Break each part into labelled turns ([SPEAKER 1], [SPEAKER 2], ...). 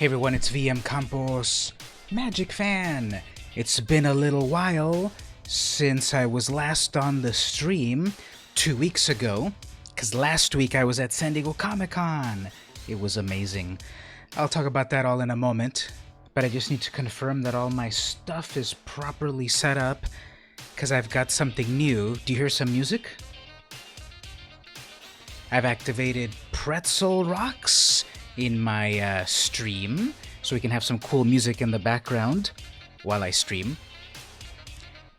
[SPEAKER 1] Hey everyone, it's VM Campos, Magic Fan. It's been a little while since I was last on the stream 2 weeks ago, because last week I was at San Diego Comic Con. It was amazing. I'll talk about that all in a moment, but I just need to confirm that all my stuff is properly set up, because I've got something new. Do you hear some music? I've activated Pretzel Rocks in my stream, so we can have some cool music in the background while I stream.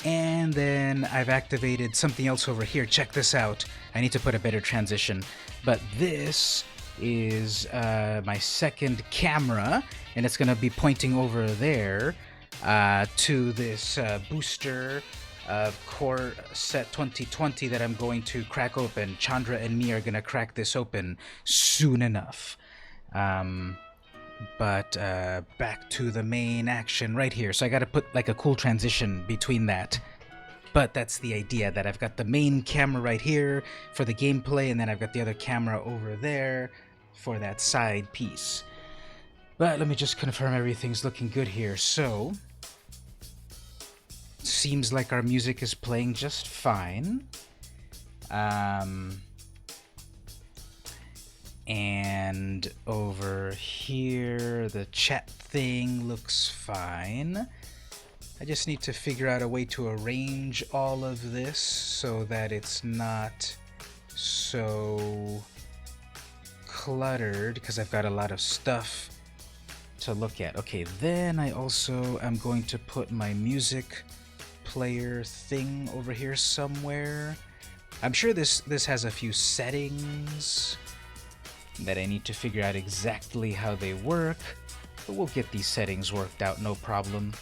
[SPEAKER 1] And then I've activated something else over here. Check this out. I need to put a better transition. But this is my second camera, and it's going to be pointing over there to this booster of Core Set 2020 that I'm going to crack open. Chandra and me are going to crack this open soon enough. But back to the main action right here. So I gotta put like a cool transition between that. But that's the idea, that I've got the main camera right here for the gameplay, and then I've got the other camera over there for that side piece. But let me just confirm everything's looking good here. So, seems like our music is playing just fine. And over here, the chat thing looks fine. I just need to figure out a way to arrange all of this so that it's not so cluttered, because I've got a lot of stuff to look at. Okay, then I also am going to put my music player thing over here somewhere. I'm sure this has a few settings that I need to figure out exactly how they work, but we'll get these settings worked out, no problem.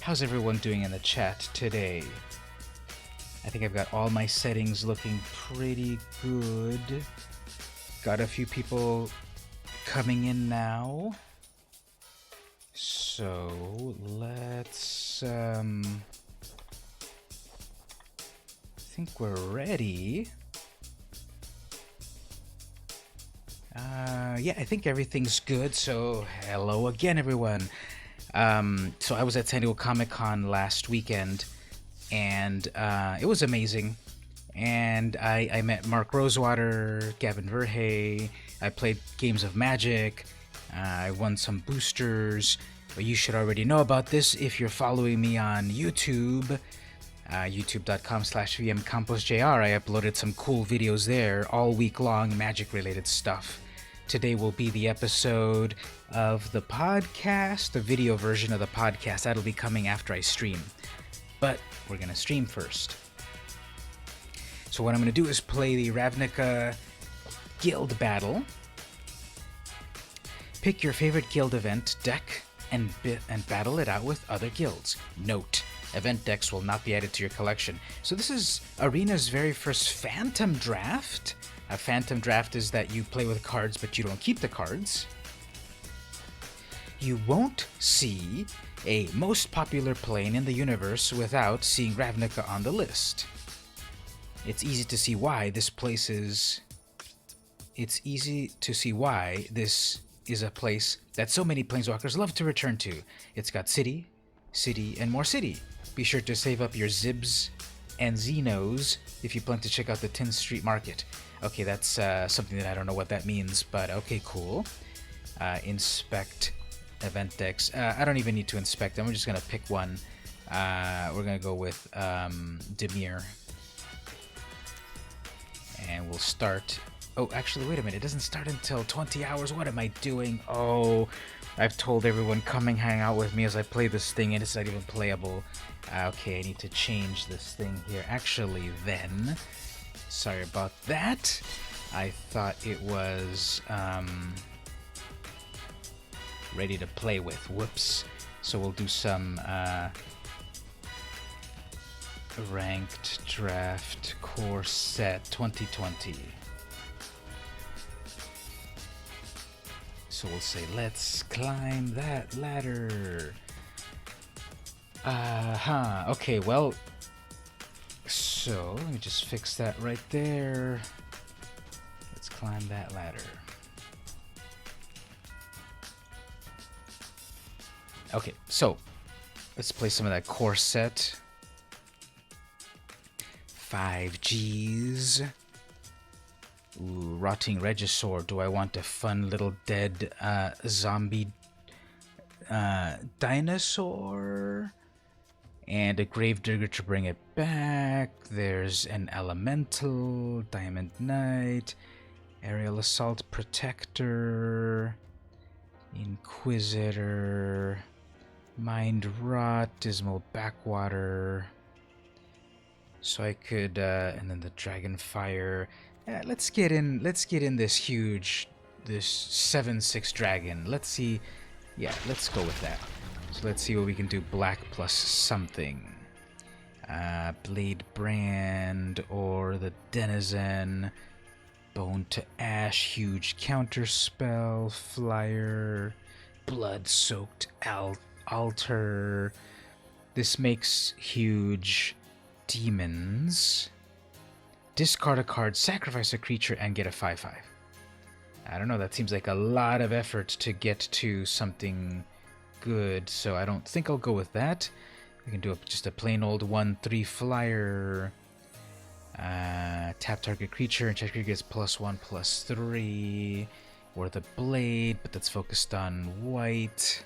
[SPEAKER 1] How's everyone doing in the chat today? I think I've got all my settings looking pretty good. Got a few people coming in now. So let's I think we're ready. Yeah, I think everything's good. So hello again, everyone. So I was at San Diego Comic Con last weekend, and it was amazing. And I met Mark Rosewater, Gavin Verhey. I played games of Magic. I won some boosters. But you should already know about this if you're following me on YouTube. YouTube.com/VMCamposJR. I uploaded some cool videos there all week long, Magic-related stuff. Today will be the episode of the podcast, the video version of the podcast. That'll be coming after I stream. But we're going to stream first. So what I'm going to do is play the Ravnica Guild Battle. Pick your favorite guild event deck and battle it out with other guilds. Note: event decks will not be added to your collection. So this is Arena's very first Phantom Draft. A Phantom Draft is that you play with cards, but you don't keep the cards. You won't see a most popular plane in the universe without seeing Ravnica on the list. It's easy to see why this is a place that so many planeswalkers love to return to. It's got city, and more city. Be sure to save up your Zibs and Xenos if you plan to check out the 10th Street Market. Okay, that's something that I don't know what that means, but okay, cool. Inspect event decks. I don't even need to inspect them. We're just going to pick one. We're going to go with Dimir. And we'll start... Oh, actually, wait a minute. It doesn't start until 20 hours. What am I doing? Oh, I've told everyone, come and hang out with me as I play this thing, and it's not even playable. Okay, I need to change this thing here. Actually, then... Sorry about that. I thought it was ready to play with. Whoops. So we'll do some ranked draft core set 2020. So we'll say, let's climb that ladder. Okay, well, so let me just fix that right there. Let's climb that ladder. Okay, so let's play some of that core set. 5 Gs. Ooh, Rotting Regisaur. Do I want a fun little dead zombie dinosaur? And a Gravedigger to bring it back. There's an Elemental, Diamond Knight, Aerial Assault Protector, Inquisitor, Mind Rot, Dismal Backwater. So I could, and then the Dragonfire. Yeah, let's get in this huge, this 7/6 dragon. Let's see. Yeah, let's go with that. So let's see what we can do. Black plus something. Blade Brand or the Denizen. Bone to Ash, huge counterspell, Flyer, Blood-Soaked Altar. This makes huge demons. Discard a card, sacrifice a creature, and get a 5/5. I don't know, that seems like a lot of effort to get to something good, so I don't think I'll go with that. We can do just a plain old 1/3 flyer. Tap target creature, and check creature gets +1/+3. Or the Blade, but that's focused on white.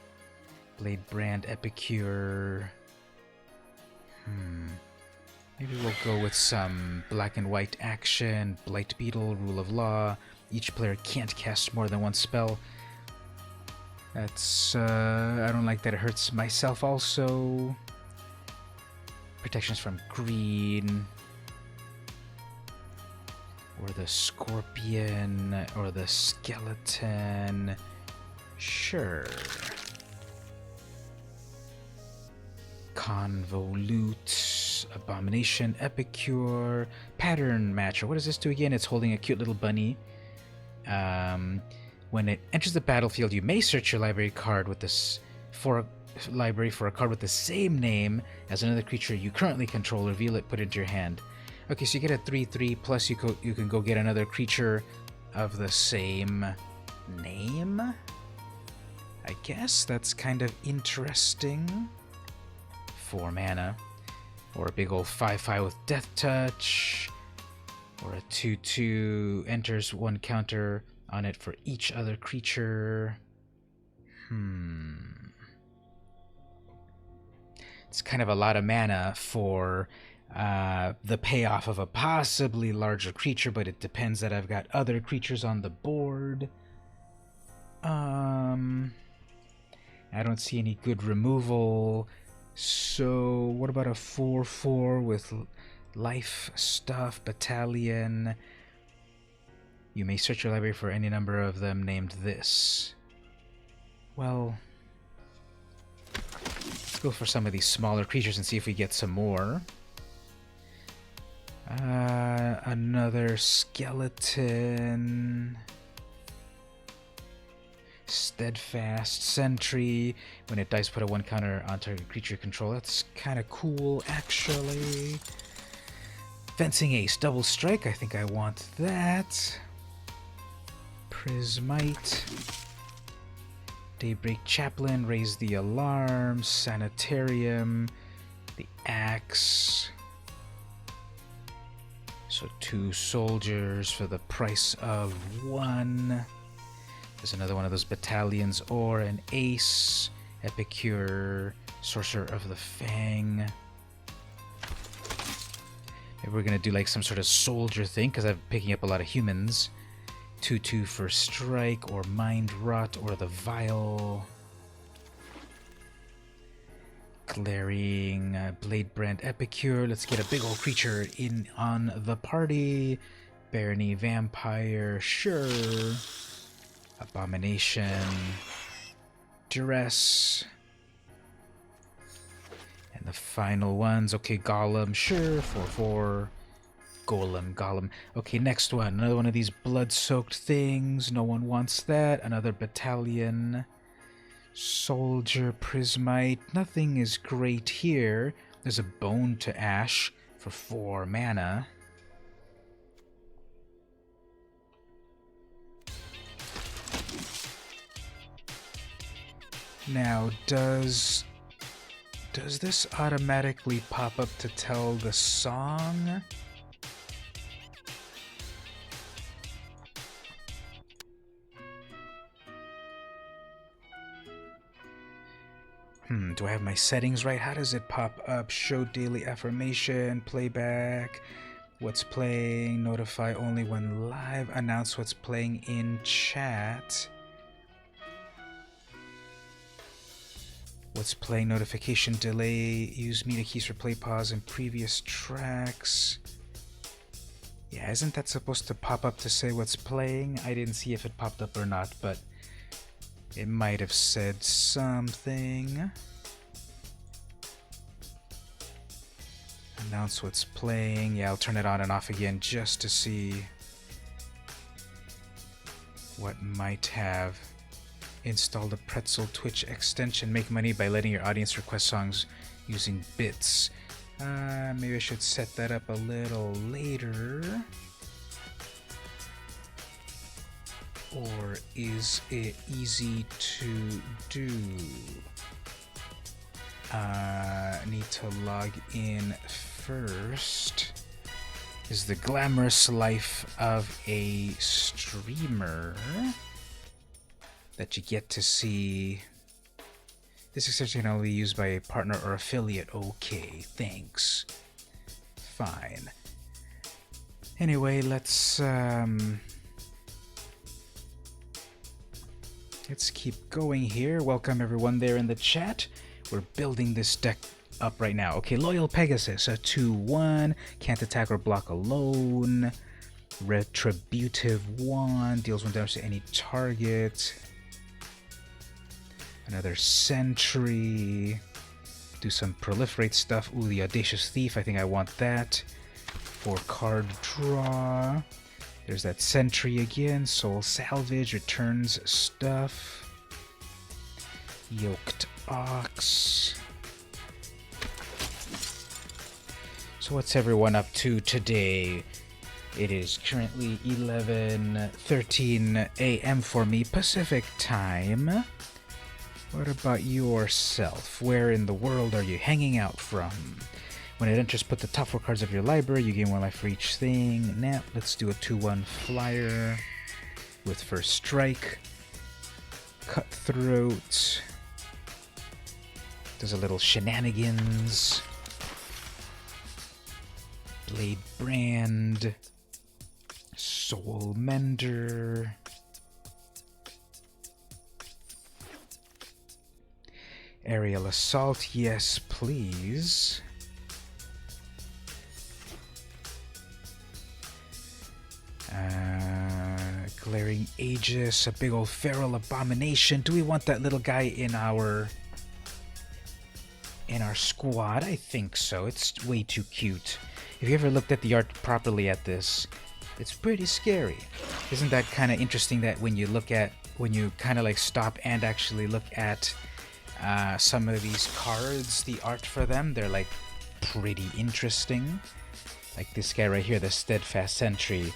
[SPEAKER 1] Blade Brand Epicure. Maybe we'll go with some black and white action. Blight Beetle, Rule of Law. Each player can't cast more than one spell. That's, I don't like that it hurts myself also. Protections from green. Or the Scorpion, or the Skeleton. Sure. Convolute, Abomination, Epicure, Pattern Matcher. What does this do again? It's holding a cute little bunny. When it enters the battlefield, you may search your library card with this library for a card with the same name as another creature you currently control. Reveal it, put it into your hand. Okay, so you get a 3/3 plus you can go get another creature of the same name. I guess that's kind of interesting. 4 mana. Or a big old 5/5 with Death Touch. Or a 2/2 enters 1 counter on it for each other creature. It's kind of a lot of mana for the payoff of a possibly larger creature, but it depends that I've got other creatures on the board. I don't see any good removal. So what about a 4/4 with life stuff, Battalion? You may search your library for any number of them named this. Well, let's go for some of these smaller creatures and see if we get some more. Another Skeleton. Steadfast Sentry. When it dies, put a 1 counter on target creature control. That's kind of cool, actually. Fencing Ace, Double Strike. I think I want that. Prismite. Daybreak Chaplain, Raise the Alarm. Sanitarium. The Axe. So 2 soldiers for the price of 1. There's another one of those battalions, or an Ace, Epicure, Sorcerer of the Fang. Maybe we're gonna do like some sort of soldier thing, because I'm picking up a lot of humans. 2/2 for Strike, or Mind Rot, or the Vial. Glaring, Blade Brand Epicure. Let's get a big old creature in on the party. Barony Vampire, sure. Abomination, Duress, and the final ones. Okay, Golem, sure. 4/4, Golem. Okay, next one. Another one of these blood-soaked things. No one wants that. Another Battalion, Soldier, Prismite. Nothing is great here. There's a Bone to Ash for 4 mana. Now, does this automatically pop up to tell the song? Do I have my settings right? How does it pop up? Show daily affirmation, playback, what's playing, notify only when live, announce what's playing in chat. What's playing, notification delay, use media keys for play pause in previous tracks. Yeah, isn't that supposed to pop up to say what's playing? I didn't see if it popped up or not, but it might have said something. Announce what's playing. Yeah, I'll turn it on and off again just to see what might have. Install the Pretzel Twitch extension. Make money by letting your audience request songs using bits. Maybe I should set that up a little later. Or is it easy to do? Need to log in first. Is the glamorous life of a streamer that you get to see. This extension can only be used by a partner or affiliate. Okay, thanks. Fine. Anyway, let's keep going here. Welcome everyone there in the chat. We're building this deck up right now. Okay, Loyal Pegasus, a 2/1, can't attack or block alone. Retributive 1, deals 1 damage to any target. Another Sentry. Do some proliferate stuff. Ooh, the Audacious Thief, I think I want that. 4 card draw. There's that Sentry again. Soul Salvage, returns stuff. Yoked Ox. So what's everyone up to today? It is currently 11:13 a.m. for me, Pacific time. What about yourself? Where in the world are you hanging out from? When it enters, put the top 4 cards of your library. You gain 1 life for each thing. Now, let's do a 2/1 flyer with First Strike. Cutthroat. Does a little shenanigans. Blade Brand. Soul Mender. Aerial Assault, yes please. Glaring Aegis, a big old feral abomination. Do we want that little guy in our squad? I think so. It's way too cute. If you ever looked at the art properly at this, it's pretty scary. Isn't that kind of interesting that when you kind of like stop and actually look at some of these cards, the art for them, they're like pretty interesting. Like this guy right here, the Steadfast Sentry.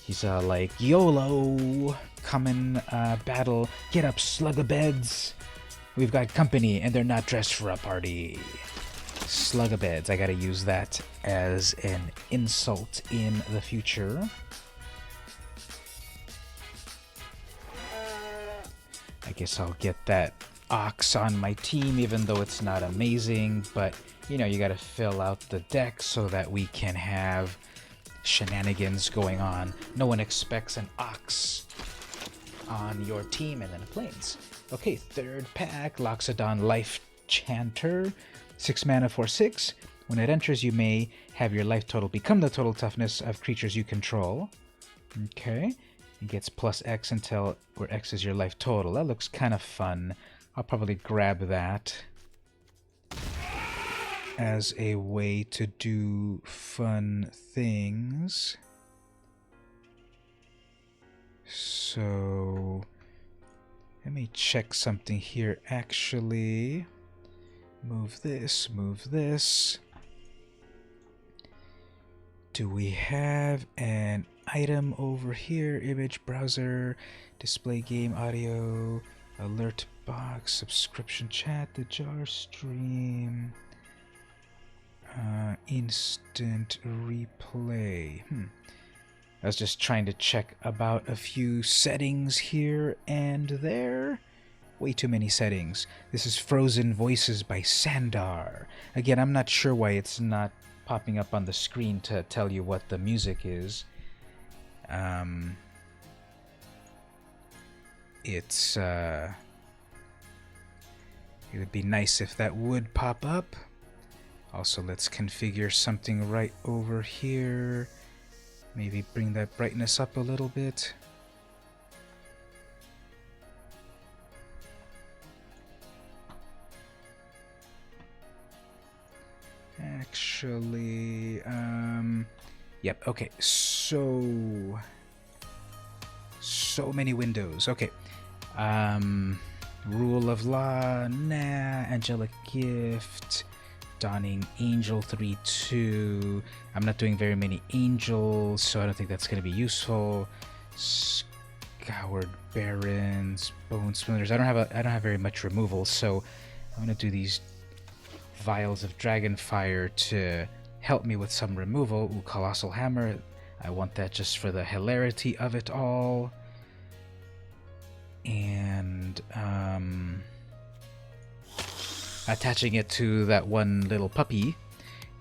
[SPEAKER 1] He's like, YOLO, come in battle, get up slugabeds. We've got company and they're not dressed for a party. Slugabeds, I gotta use that as an insult in the future. I guess I'll get that Ox on my team, even though it's not amazing, but you know, you gotta fill out the deck so that we can have shenanigans going on. No one expects an Ox on your team and then a Plains. Okay, third pack, Loxodon Life Chanter, 6 mana for 6. When it enters, you may have your life total become the total toughness of creatures you control. Okay, it gets plus X until where X is your life total. That looks kind of fun. I'll probably grab that as a way to do fun things. So let me check something here actually. Move this, move this. Do we have an item over here? Image browser, display game audio, Alert box, subscription chat, the jar stream, instant replay. I was just trying to check about a few settings here and there. Way too many settings. This is Frozen Voices by Sandar. Again, I'm not sure why it's not popping up on the screen to tell you what the music is. It would be nice if that would pop up. Also, let's configure something right over here. Maybe bring that brightness up a little bit. Actually, yep, okay, so many windows. Okay, Rule of Law, nah, Angelic Gift, Dawning Angel 3-2. I'm not doing very many angels, so I don't think that's going to be useful. Scoured Barrens, Bone Splinters. I don't have very much removal, so I'm going to do these Vials of Dragonfire to help me with some removal. Ooh, Colossal Hammer. I want that just for the hilarity of it all. And attaching it to that one little puppy.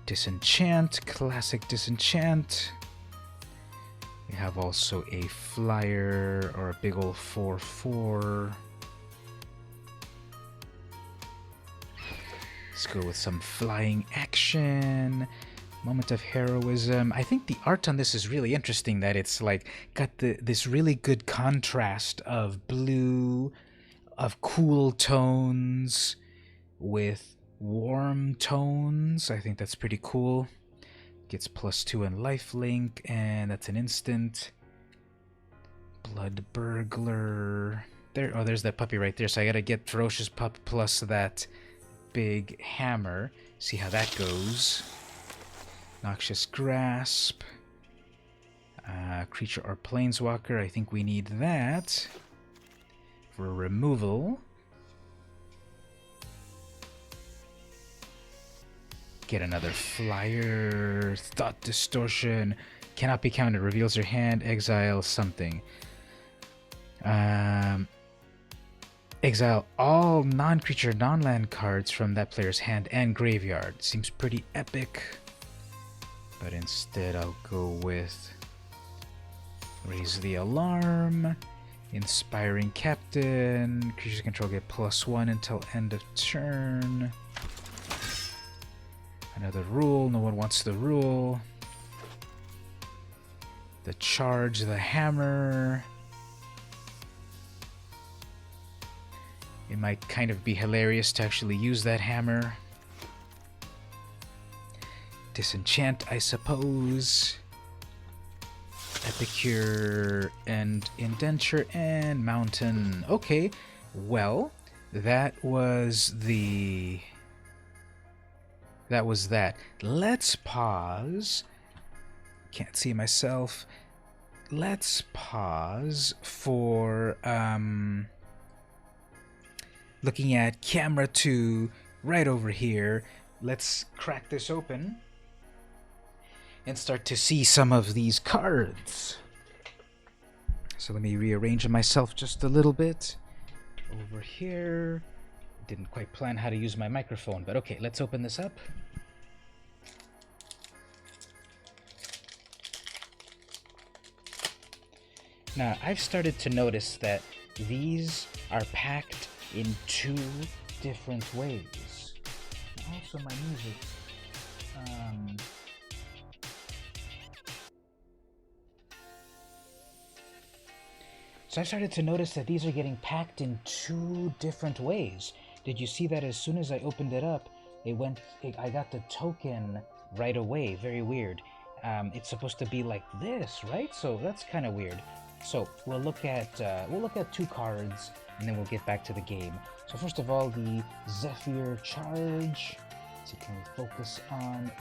[SPEAKER 1] Disenchant, classic Disenchant. We have also a flyer or a big ol' 4/4. Let's go with some flying action. Moment of heroism. I think the art on this is really interesting, that it's like got this really good contrast of blue, of cool tones with warm tones. I think that's pretty cool. Gets +2 in lifelink, and that's an instant. Blood Burglar. There, oh, there's that puppy right there. So I gotta get Ferocious Pup plus that big hammer. See how that goes. Noxious Grasp. Creature or Planeswalker. I think we need that for removal. Get another flyer. Thought Distortion. Cannot be counted. Reveals your hand. Exile something. Exile all non-creature, non-land cards from that player's hand and graveyard. Seems pretty epic. But instead I'll go with Raise the Alarm. Inspiring Captain. Creature control get +1 until end of turn. Another rule. No one wants the rule. The Charge, the Hammer. It might kind of be hilarious to actually use that hammer. Disenchant, I suppose. Epicure and Indenture and Mountain. Okay, well, that was that. Let's pause. Can't see myself. Let's pause for looking at camera 2 right over here. Let's crack this open and start to see some of these cards. So let me rearrange myself just a little bit. Over here. Didn't quite plan how to use my microphone, but okay, let's open this up. Now, I've started to notice that these are packed in 2 different ways. Also, my music. So I've started to notice that these are getting packed in 2 different ways. Did you see that as soon as I opened it up, I got the token right away? Very weird. It's supposed to be like this, right? So that's kind of weird. So we'll look at 2 cards, and then we'll get back to the game. So first of all, the Zephyr Charge. So can we focus on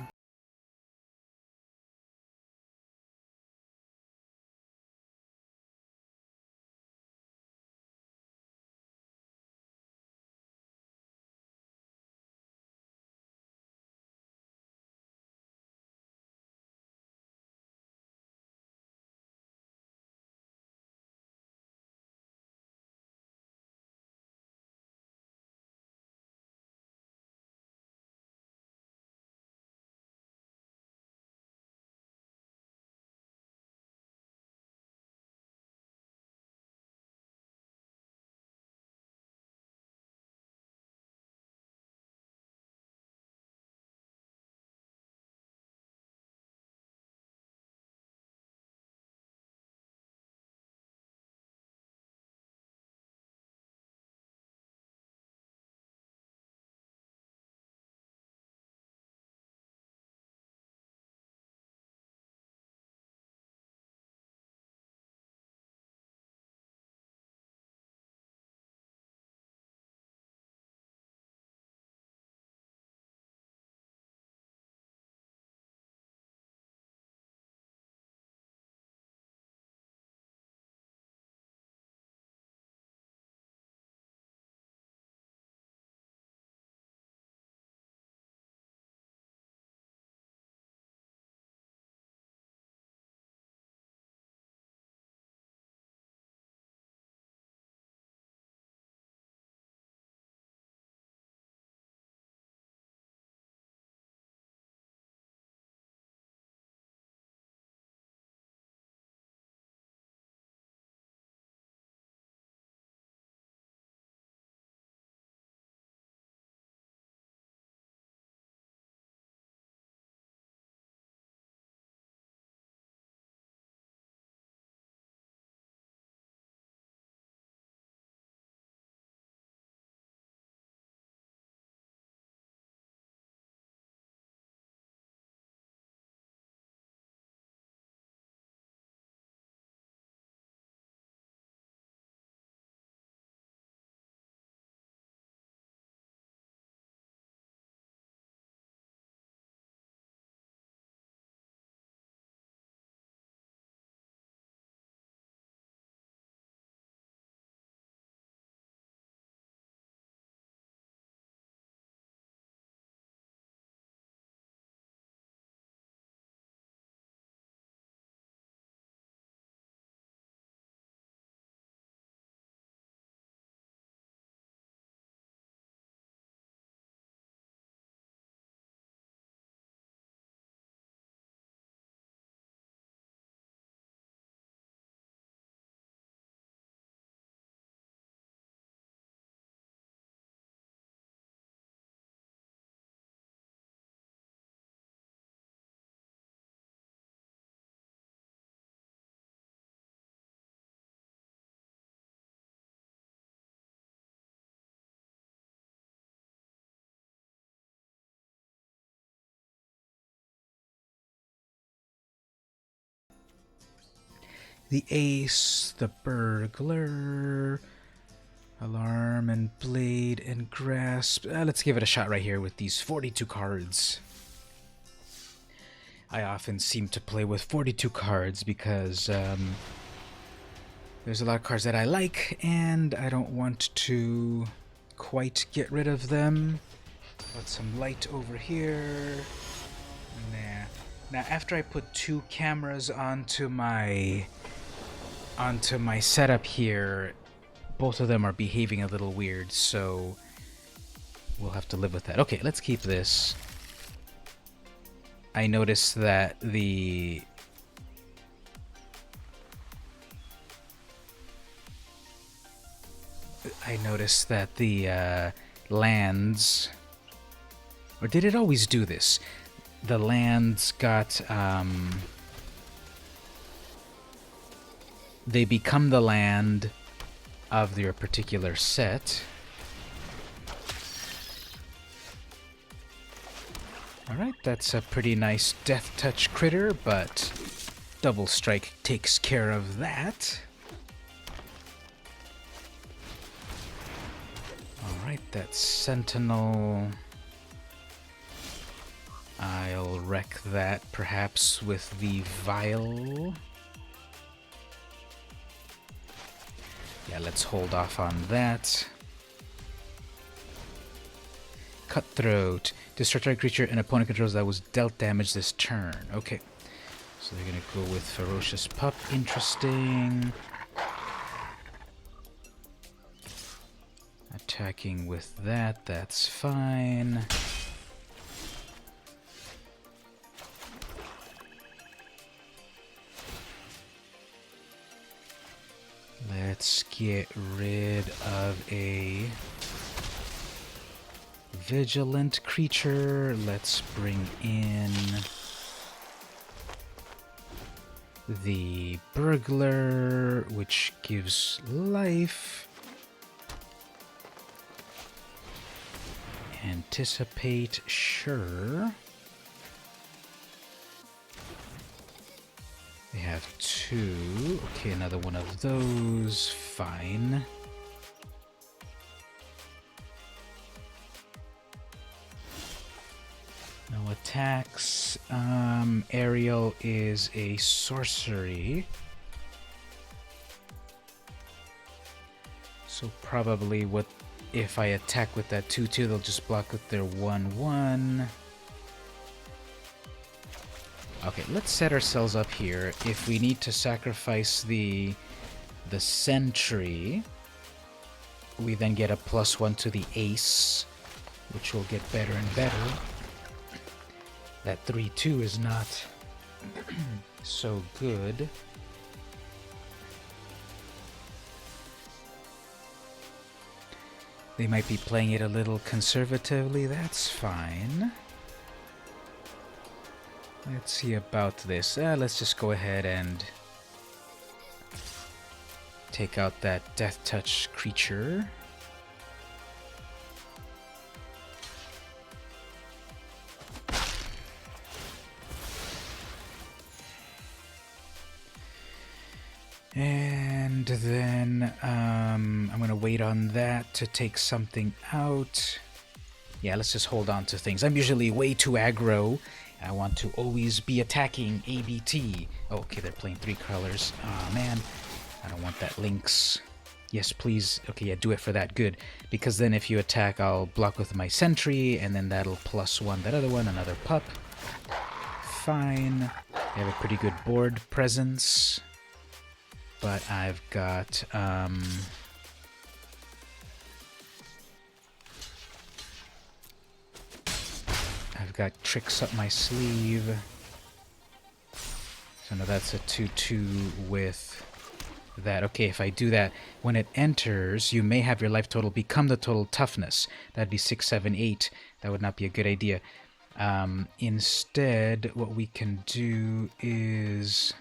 [SPEAKER 1] The Ace, the Burglar, Alarm and Blade and Grasp. Let's give it a shot right here with these 42 cards. I often seem to play with 42 cards because there's a lot of cards that I like and I don't want to quite get rid of them. Got some light over here. Nah. Now after I put 2 cameras onto my setup here, both of them are behaving a little weird, so we'll have to live with that. Okay, let's keep this. I noticed that the lands, or did it always do this? The lands got they become the land of your particular set. Alright, that's a pretty nice Death Touch critter, but Double Strike takes care of that. Alright, that's Sentinel. I'll wreck that perhaps with the Vial. Yeah, let's hold off on that. Cutthroat. Destroy target creature an opponent controls that was dealt damage this turn. Okay. So they're gonna go with Ferocious Pup. Interesting. Attacking with that, that's fine. Let's get rid of a vigilant creature. Let's bring in the burglar, which gives life. Anticipate, sure. They have 2. Okay, another one of those. Fine. No attacks. Aerial is a sorcery. So probably what if I attack with that 2/2, they'll just block with their 1/1. Okay, let's set ourselves up here. If we need to sacrifice the sentry, we then get a +1 to the ace, which will get better and better. That 3/2 is not so good. They might be playing it a little conservatively, that's fine. Let's see about this. Let's just go ahead and take out that Death Touch creature. And then I'm going to wait on that to take something out. Yeah, let's just hold on to things. I'm usually way too aggro. I want to always be attacking ABT. Oh, okay, they're playing 3 colors. Oh man, I don't want that Lynx. Yes, please. Okay, yeah, do it for that. Good. Because then if you attack, I'll block with my sentry, and then that'll +1 that other one, another pup. Fine. I have a pretty good board presence. But I've got, I've got tricks up my sleeve. So now that's a 2/2 with that. Okay, if I do that, when it enters, you may have your life total become the total toughness. That'd be 6, 7, 8. That would not be a good idea. Instead, what we can do is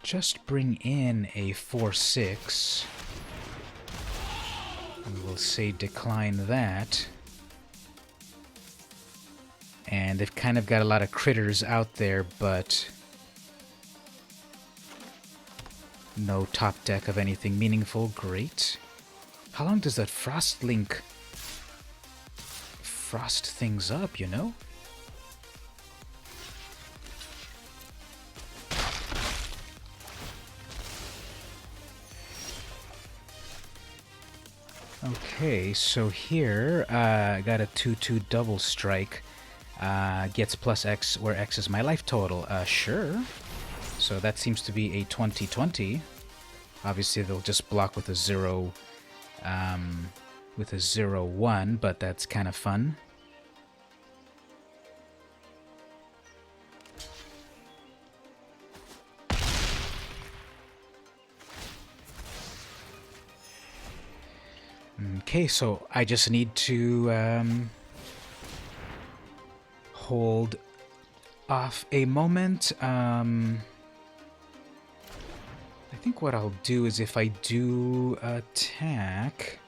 [SPEAKER 1] just bring in a 4/6. We will say decline that. And they've kind of got a lot of critters out there, but no top deck of anything meaningful. Great. How long does that frost link frost things up, you know? Okay, so here I got a 2/2 double strike. Gets plus X, where X is my life total. Sure. So that seems to be a 20/20. Obviously, they'll just block with a 0, with a 0/1, but that's kind of fun. Okay, so I just need to hold off a moment. I think what I'll do is if I do attack...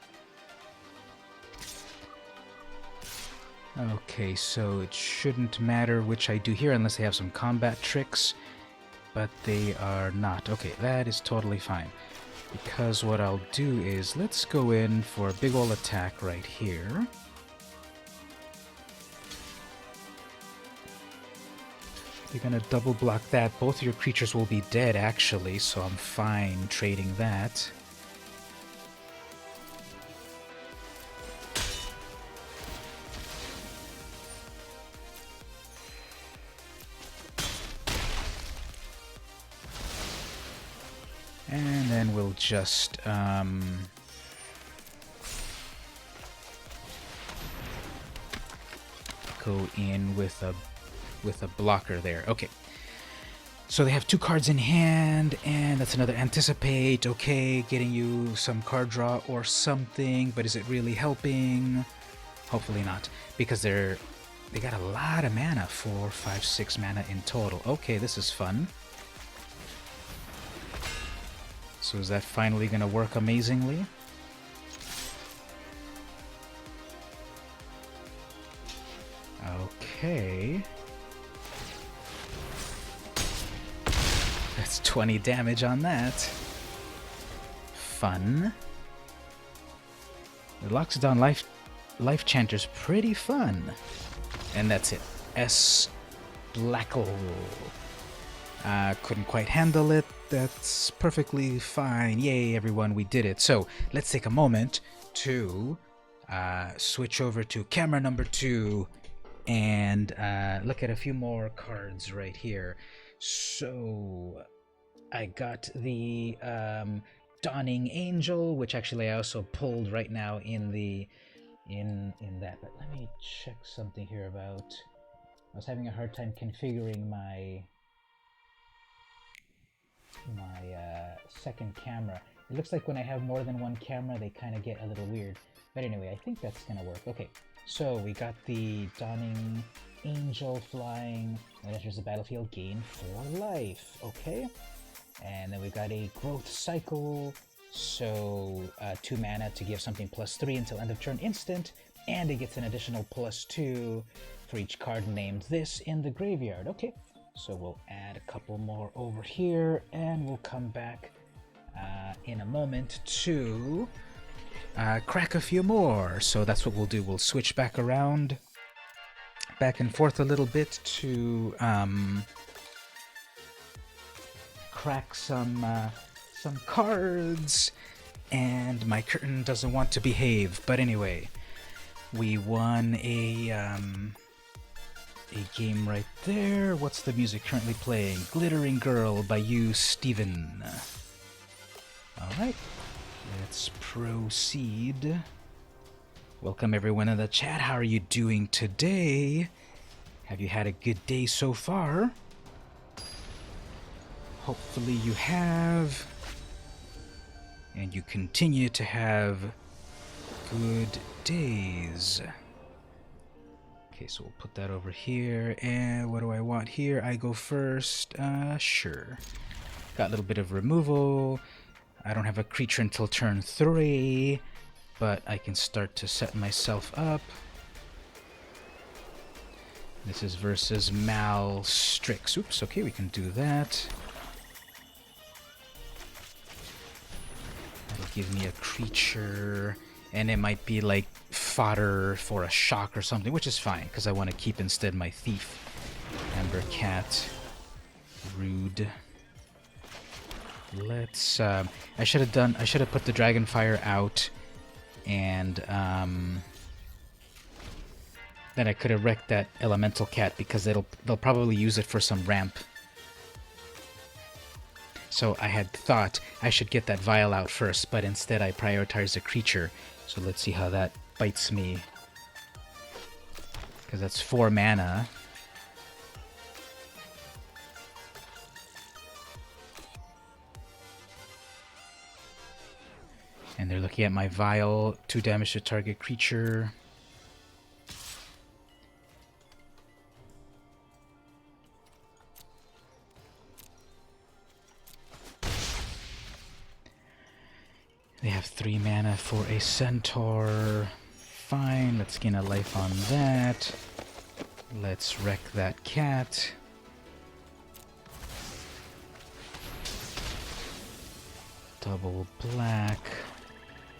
[SPEAKER 1] Okay, so it shouldn't matter which I do here unless they have some combat tricks, but they are not. Okay, that is totally fine. Because what I'll do is, let's go in for a big ol' attack right here. You're gonna double block that. Both your creatures will be dead, actually, so I'm fine trading that. And then we'll just, go in with a blocker there. Okay. So they have 2 cards in hand, and that's another Anticipate. Okay, getting you some card draw or something, but is it really helping? Hopefully not, because they got a lot of mana, 4, 5, 6 mana in total. Okay, this is fun. So is that finally going to work amazingly? Okay. That's 20 damage on that. Fun. The Loxodon Life Chanter's pretty fun. And that's it. S. Blackle. Couldn't quite handle it. That's perfectly fine. Yay, everyone, we did it. So let's take a moment to switch over to camera number 2 and look at a few more cards right here. So I got the Dawning Angel, which actually I also pulled right now in the in that. But let me check something here about. I was having a hard time configuring my second camera. It looks like when I have more than one camera, they kind of get a little weird. But anyway, I think that's gonna work. Okay, so we got the Dawning Angel flying. When it enters the battlefield, gain 4 life. Okay, and then we've got a Growth Cycle. So 2 mana to give something +3 until end of turn instant, and it gets an additional +2 for each card named this in the graveyard. Okay. So we'll add a couple more over here, and we'll come back in a moment to crack a few more. So that's what we'll do. We'll switch back around, back and forth a little bit to crack some cards. And my curtain doesn't want to behave. But anyway, we won a game right there. What's the music currently playing? Glittering Girl by you, Steven. Alright, let's proceed. Welcome everyone in the chat. How are you doing today? Have you had a good day so far? Hopefully you have. And you continue to have good days. Okay, so we'll put that over here, and what do I want here? I go first, sure. Got a little bit of removal. I don't have a creature until turn 3, but I can start to set myself up. This is versus Malstrix. Oops, okay, we can do that. That'll give me a creature, and it might be like fodder for a shock or something, which is fine, because I want to keep instead my thief. Amber Cat. Rude. Let's, I should have put the Dragonfire out, and, then I could have wrecked that Elemental Cat, because they'll probably use it for some ramp. So I had thought I should get that Vial out first, but instead I prioritized a creature. So let's see how that bites me. Because that's 4 mana. And they're looking at my Vial. 2 damage to target creature. They have 3 mana for a Centaur. Fine, let's gain a life on that. Let's wreck that cat. Double black.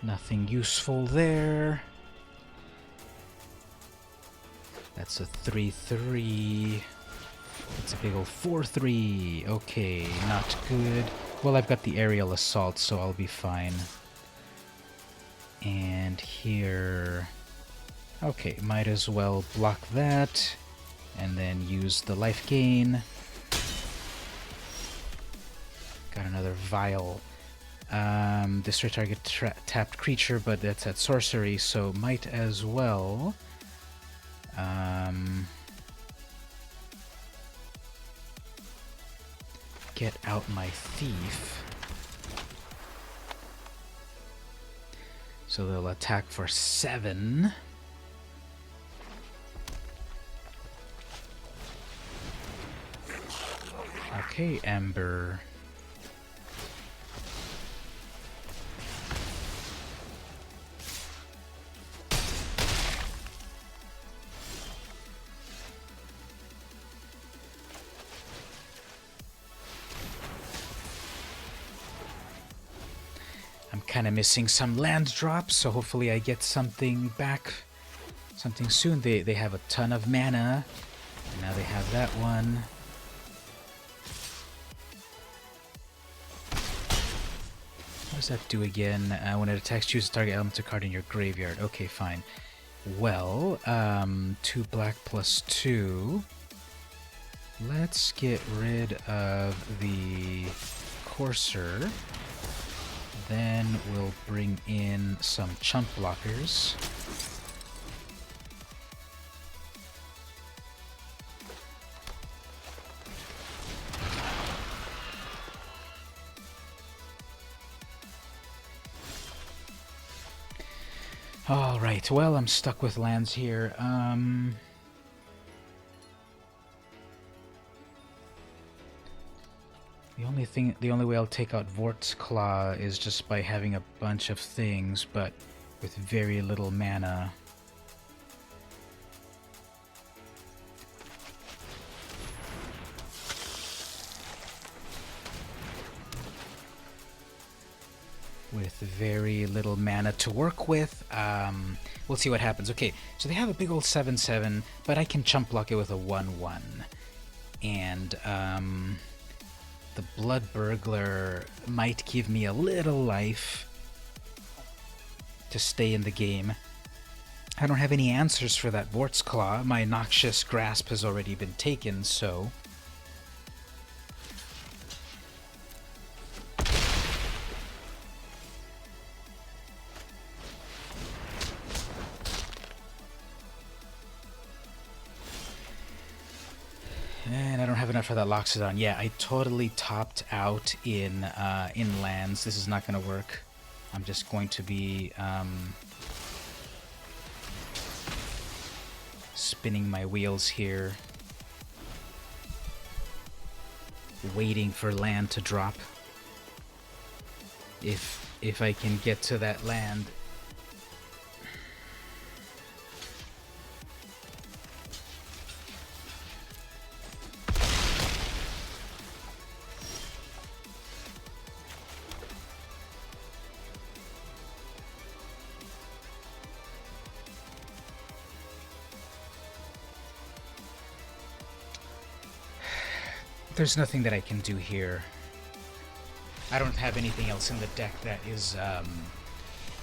[SPEAKER 1] Nothing useful there. That's a 3/3. It's a big old 4/3. Okay, not good. Well, I've got the aerial assault, so I'll be fine. And here... Okay, might as well block that, and then use the life gain. Got another Vial. Destroy target tapped creature, but that's at sorcery, so might as well... get out my thief. So they'll attack for 7. Okay, Ember. I'm kind of missing some land drops, so hopefully I get something back, something soon. They have a ton of mana, and now they have that one. What does that do again? When it attacks, choose a target elemental card in your graveyard. Okay, fine. Well, 2 black plus 2. Let's get rid of the Courser. Then we'll bring in some chump blockers. Alright, well, I'm stuck with lands here. The only way I'll take out Vort's Claw is just by having a bunch of things, but with very little mana. With very little mana to work with. We'll see what happens. Okay, so they have a big old 7/7, but I can chump block it with a 1/1. And, the Blood Burglar might give me a little life to stay in the game. I don't have any answers for that Vort's Claw. My Noxious Grasp has already been taken, so... And I don't have enough for that Loxodon. Yeah, I totally topped out in lands. This is not going to work. I'm just going to be spinning my wheels here, waiting for land to drop. If I can get to that land. There's nothing that I can do here. I don't have anything else in the deck that is,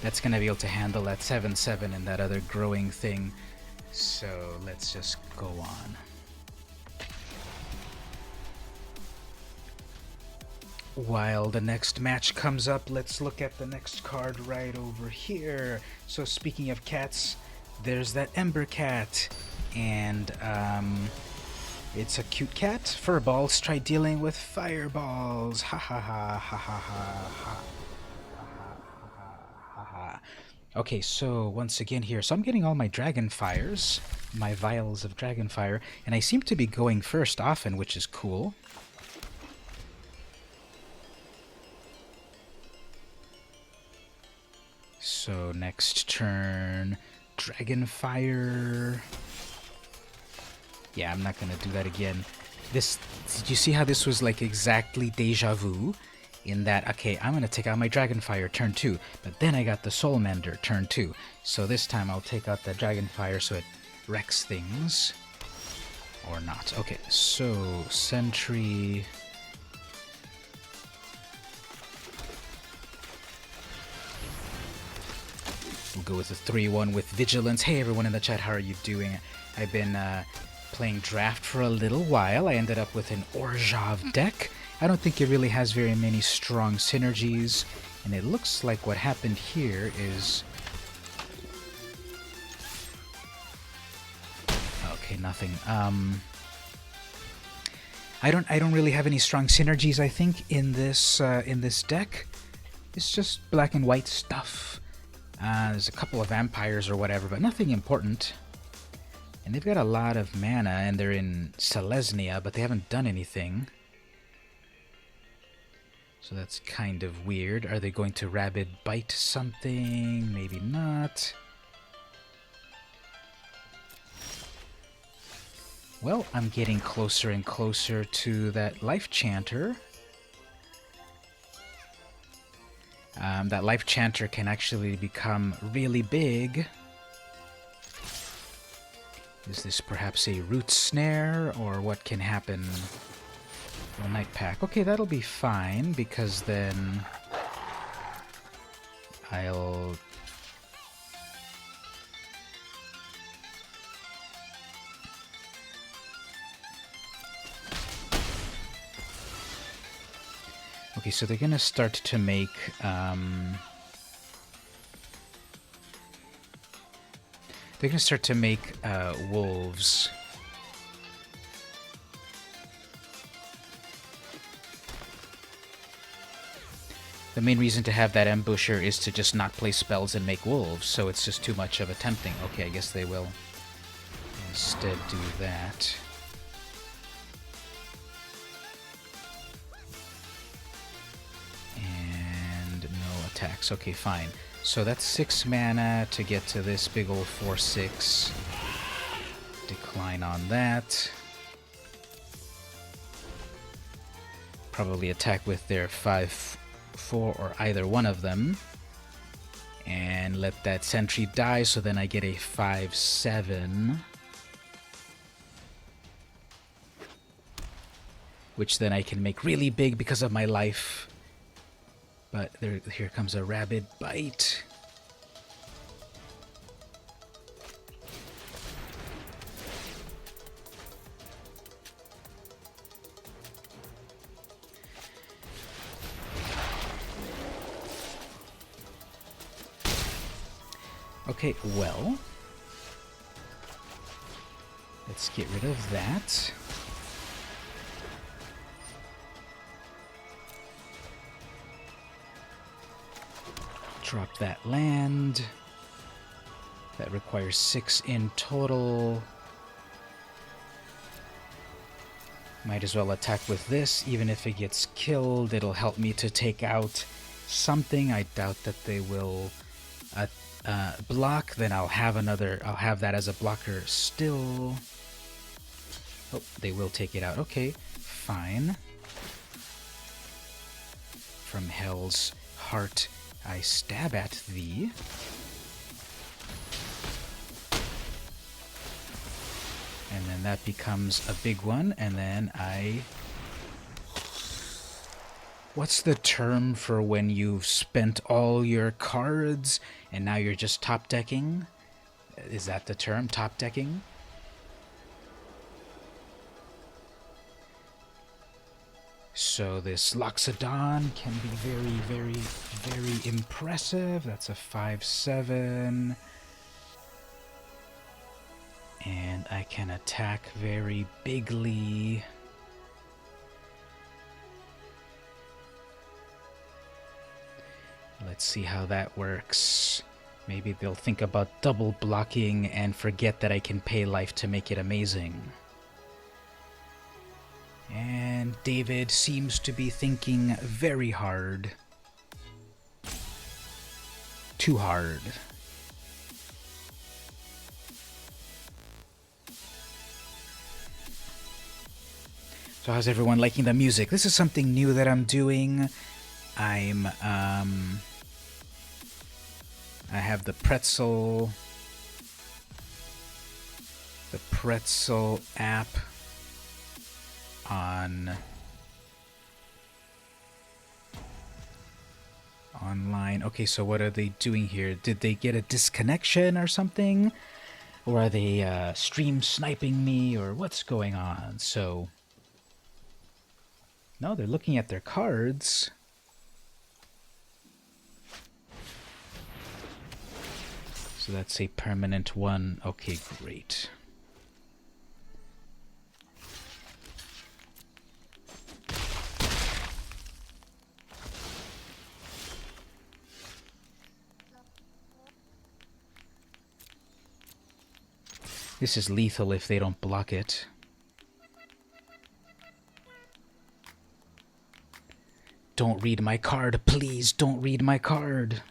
[SPEAKER 1] that's gonna be able to handle that 7/7 and that other growing thing. So let's just go on. While the next match comes up, let's look at the next card right over here. So speaking of cats, there's that Ember Cat, and it's a cute cat. Furballs, try dealing with fireballs. Ha ha ha ha ha ha ha ha ha. Okay, so once again here, so I'm getting all my dragon fires, my vials of dragon fire, and I seem to be going first often, which is cool. So next turn, Dragonfire. Yeah, I'm not gonna do that again. This, did you see how this was like exactly deja vu? In that, okay, I'm gonna take out my Dragonfire turn 2, but then I got the Soulmender turn 2. So this time I'll take out the Dragonfire so it wrecks things. Or not. Okay, so Sentry. We'll go with a 3-1 with Vigilance. Hey everyone in the chat, how are you doing? I've been playing Draft for a little while. I ended up with an Orzhov deck. I don't think it really has very many strong synergies, and it looks like what happened here is... Okay, nothing. I don't really have any strong synergies, I think, in this deck. It's just black and white stuff. There's a couple of vampires or whatever, but nothing important. And they've got a lot of mana, and they're in Selesnya, but they haven't done anything. So that's kind of weird. Are they going to Rabid Bite something? Maybe not. Well, I'm getting closer and closer to that Life Chanter. That Life Chanter can actually become really big. Is this perhaps a Root Snare, or what can happen? A Night Pack. Okay, that'll be fine, because then I'll... Okay, so they're gonna start to make... They're gonna start to make wolves. The main reason to have that Ambusher is to just not play spells and make wolves, so it's just too much of a tempting. Okay, I guess they will instead do that. And no attacks. Okay, fine. So that's 6 mana to get to this big old 4/6. Decline on that. Probably attack with their 5/4 or either one of them. And let that sentry die, so then I get a 5/7. Which then I can make really big because of my life. But here comes a Rabid Bite. Okay, well, let's get rid of that. Drop that land. That requires 6 in total. Might as well attack with this. Even if it gets killed, it'll help me to take out something. I doubt that they will block. Then I'll have that as a blocker still. Oh, they will take it out. Okay, fine. From Hell's Heart, I stab at thee. And then that becomes a big one, and then I What's the term for when you've spent all your cards and now you're just top decking? Is that the term, top decking? So this Loxodon can be very, very, very impressive. That's a 5/7. And I can attack very bigly. Let's see how that works. Maybe they'll think about double blocking and forget that I can pay life to make it amazing. And David seems to be thinking very hard. Too hard. So how's everyone liking the music? This is something new that I'm doing. I have the Pretzel app online. Okay, so what are they doing here? Did they get a disconnection or something? Or are they stream sniping me, or what's going on? So no, they're looking at their cards. So that's a permanent one. Okay, great. This is lethal if they don't block it. Don't read my card, please. Don't read my card.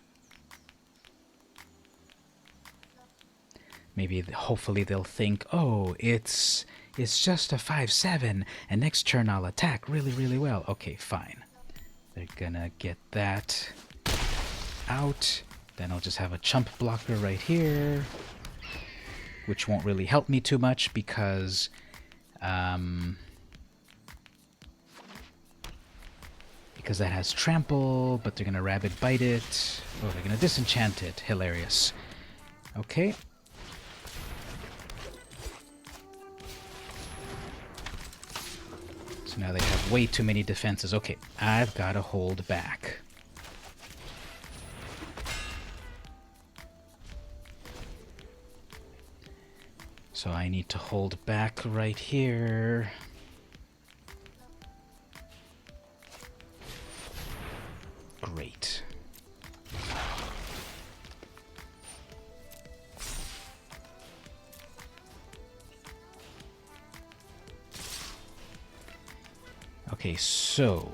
[SPEAKER 1] Maybe, hopefully they'll think, oh, it's just a 5/7, and next turn I'll attack really, really well. Okay, fine. They're gonna get that out. Then I'll just have a chump blocker right here, which won't really help me too much because that has trample, but they're gonna rabid bite it. Oh, they're gonna disenchant it. Hilarious. Okay. So now they have way too many defenses. Okay, I've gotta hold back. So I need to hold back right here. Great. Okay, so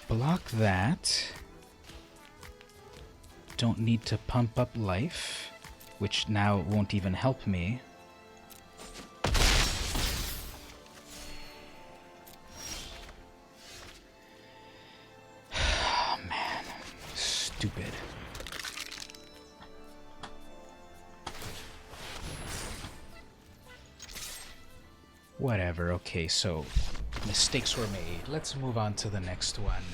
[SPEAKER 1] block that. Don't need to pump up life, which now won't even help me. Oh, man. Stupid. Whatever, okay, so mistakes were made. Let's move on to the next one.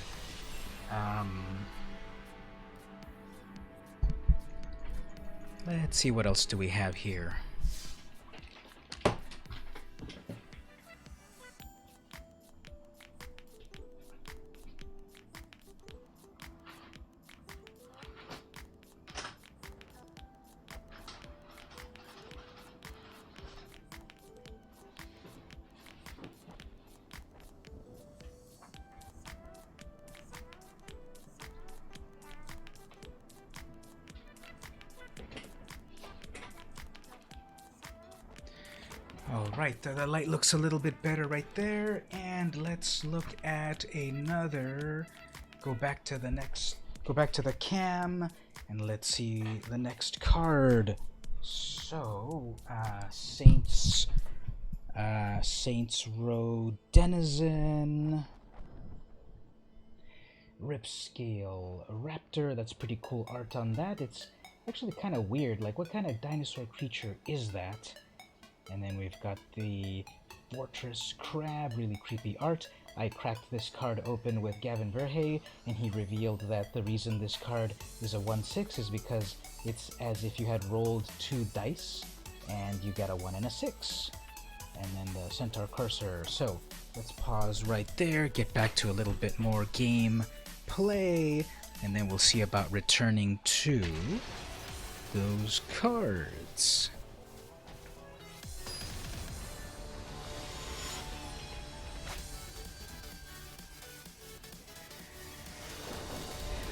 [SPEAKER 1] Let's see, what else do we have here? Alright, the light looks a little bit better right there, and let's look at another. Go back to the cam, and let's see the next card. So, Saints Row Denizen, Ripscale Raptor. That's pretty cool art on that. It's actually kind of weird, like what kind of dinosaur creature is that? And then we've got the Fortress Crab, really creepy art. I cracked this card open with Gavin Verhey, and he revealed that the reason this card is a 1/6 is because it's as if you had rolled 2 dice, and you get a 1 and a 6. And then the Centaur cursor. So let's pause right there, get back to a little bit more game play, and then we'll see about returning to those cards.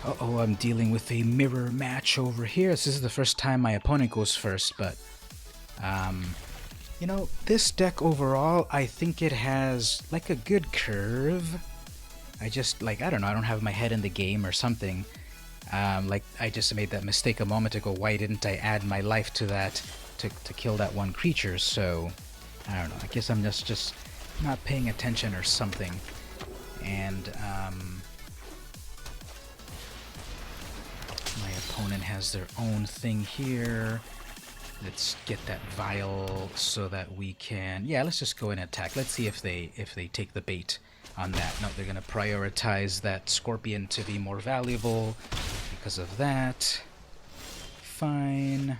[SPEAKER 1] Uh-oh, I'm dealing with a mirror match over here. This is the first time my opponent goes first, but you know, this deck overall, I think it has like a good curve. I just, like, I don't know, I don't have my head in the game or something. Like, I just made that mistake a moment ago. Why didn't I add my life to that to kill that one creature? So, I don't know, I guess I'm just not paying attention or something. And, my opponent has their own thing here. Let's get that vial so that we can... Yeah, let's just go and attack. Let's see if they take the bait on that. No, they're going to prioritize that Scorpion to be more valuable because of that. Fine.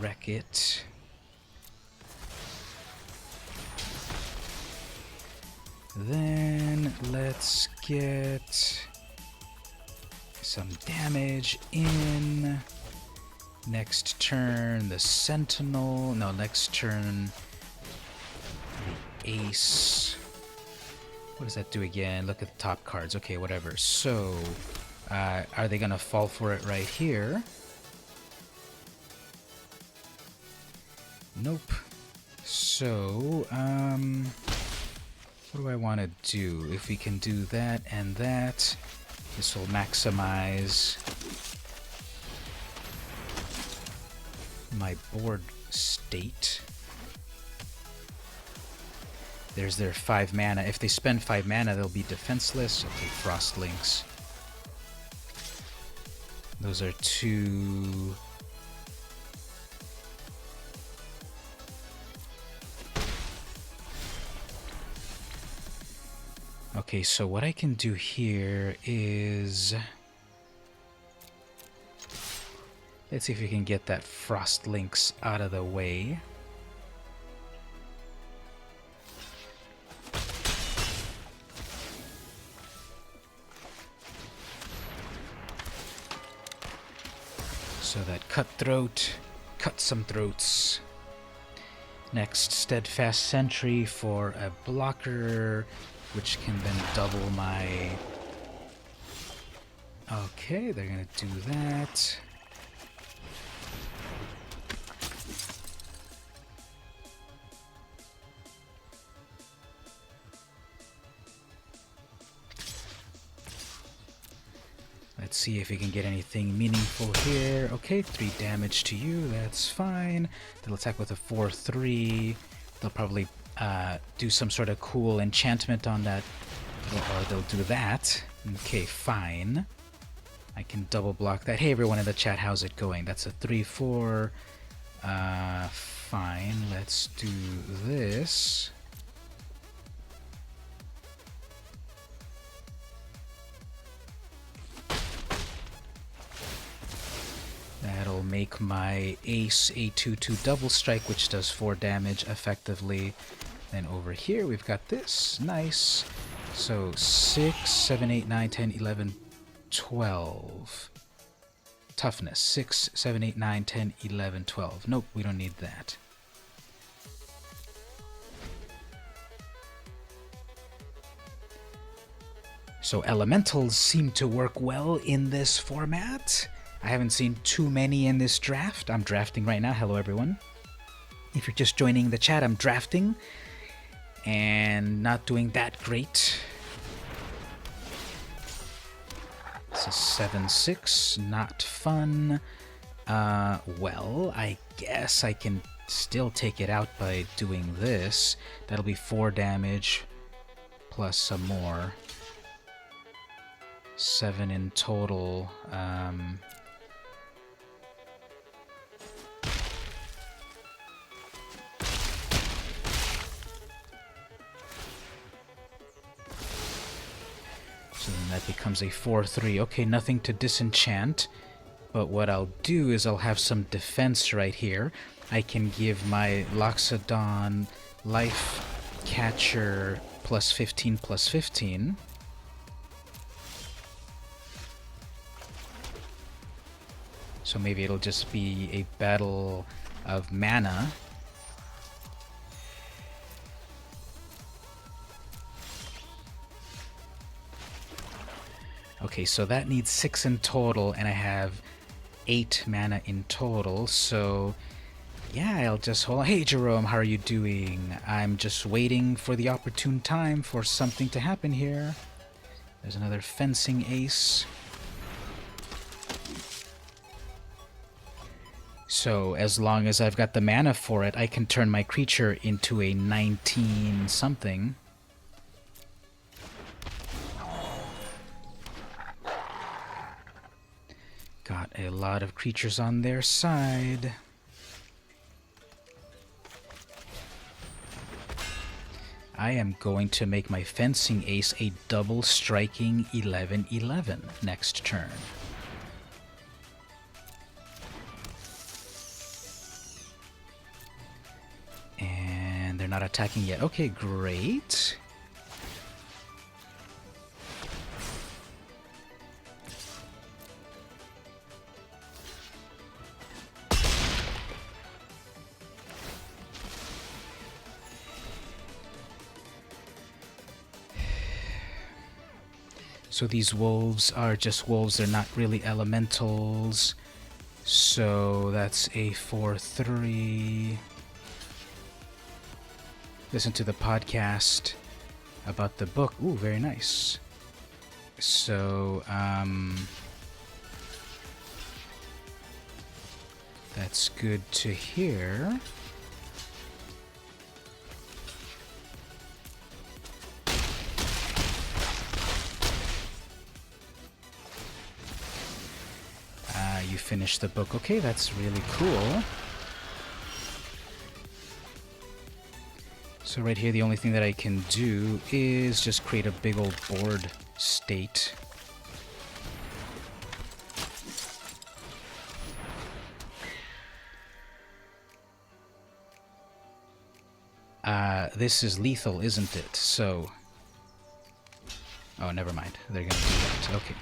[SPEAKER 1] Wreck it. Then let's get some damage in. Next turn, the Sentinel. No, next turn, the Ace. What does that do again? Look at the top cards. Okay, whatever. So, are they gonna fall for it right here? Nope. So, what do I want to do? If we can do that and that, this will maximize my board state. There's their 5 mana. If they spend 5 mana, they'll be defenseless. Okay, Frostlinks. Those are 2... Okay, so what I can do here is... Let's see if we can get that Frostlinks out of the way. So that Cutthroat, cut some throats. Next, Steadfast Sentry for a blocker, which can then double my... Okay, they're gonna do that. Let's see if we can get anything meaningful here. Okay, 3 damage to you, that's fine. They'll attack with a 4/3. They'll probably do some sort of cool enchantment on that, or they'll do that. Okay, fine. I can double block that. Hey everyone in the chat, how's it going? That's a 3/4. Fine, let's do this. That'll make my Ace a 2/2 double strike, which does 4 damage effectively. Then over here we've got this. Nice. So 6, 7, 8, 9, 10, 11, 12. Toughness. 6, 7, 8, 9, 10, 11, 12. Nope, we don't need that. So elementals seem to work well in this format. I haven't seen too many in this draft. I'm drafting right now. Hello, everyone. If you're just joining the chat, I'm drafting and not doing that great. It's a 7/6, not fun. Well, I guess I can still take it out by doing this. That'll be 4 damage plus some more. 7 in total. So then that becomes a 4-3. Okay, nothing to disenchant. But what I'll do is I'll have some defense right here. I can give my Loxodon Life Catcher +15/+15. So maybe it'll just be a battle of mana. Okay, so that needs 6 in total, and I have 8 mana in total, so yeah, I'll just hold on. Hey Jerome, how are you doing? I'm just waiting for the opportune time for something to happen here. There's another fencing ace. So as long as I've got the mana for it, I can turn my creature into a 19 something. Got a lot of creatures on their side. I am going to make my fencing ace a double striking 11/11 next turn. And they're not attacking yet. Okay, great. So these wolves are just wolves, they're not really elementals. So that's a 4-3. Listen to the podcast about the book. Ooh, very nice. So, that's good to hear. You finished the book. Okay, that's really cool. So right here, the only thing that I can do is just create a big old board state. This is lethal, isn't it? So... Oh, never mind. They're gonna do that. Okay.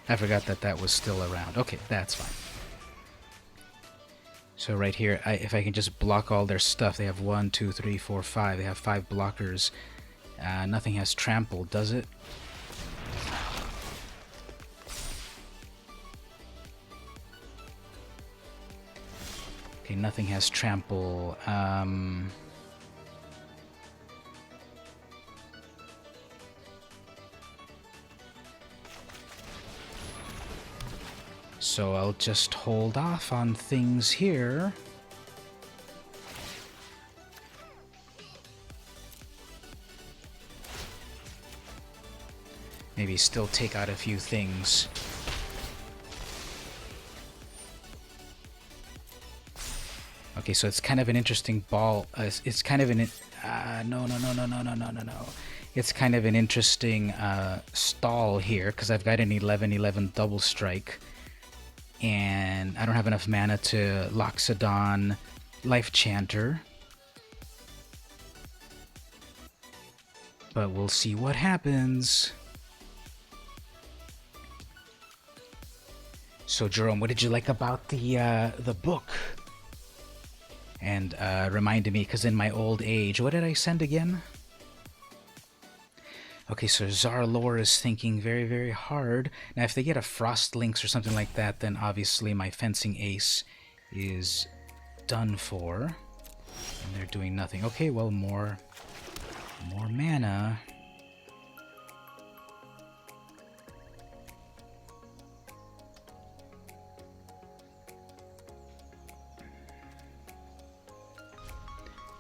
[SPEAKER 1] I forgot that that was still around. Okay, that's fine. So right here, if I can just block all their stuff, they have 1, 2, 3, 4, 5. They have 5 blockers. Nothing has trample, does it? Okay, nothing has trample. So I'll just hold off on things here. Maybe still take out a few things. Okay, so it's kind of an interesting ball. It's kind of an... no. It's kind of an interesting stall here, because I've got an 11/11 double strike. And I don't have enough mana to Loxodon Life Chanter. But we'll see what happens. So Jerome, what did you like about the book? And reminded me, because in my old age, what did I send again? Okay, so Zarlor is thinking very, very hard. Now, if they get a Frost Lynx or something like that, then obviously my fencing ace is done for. And they're doing nothing. Okay, well, more mana.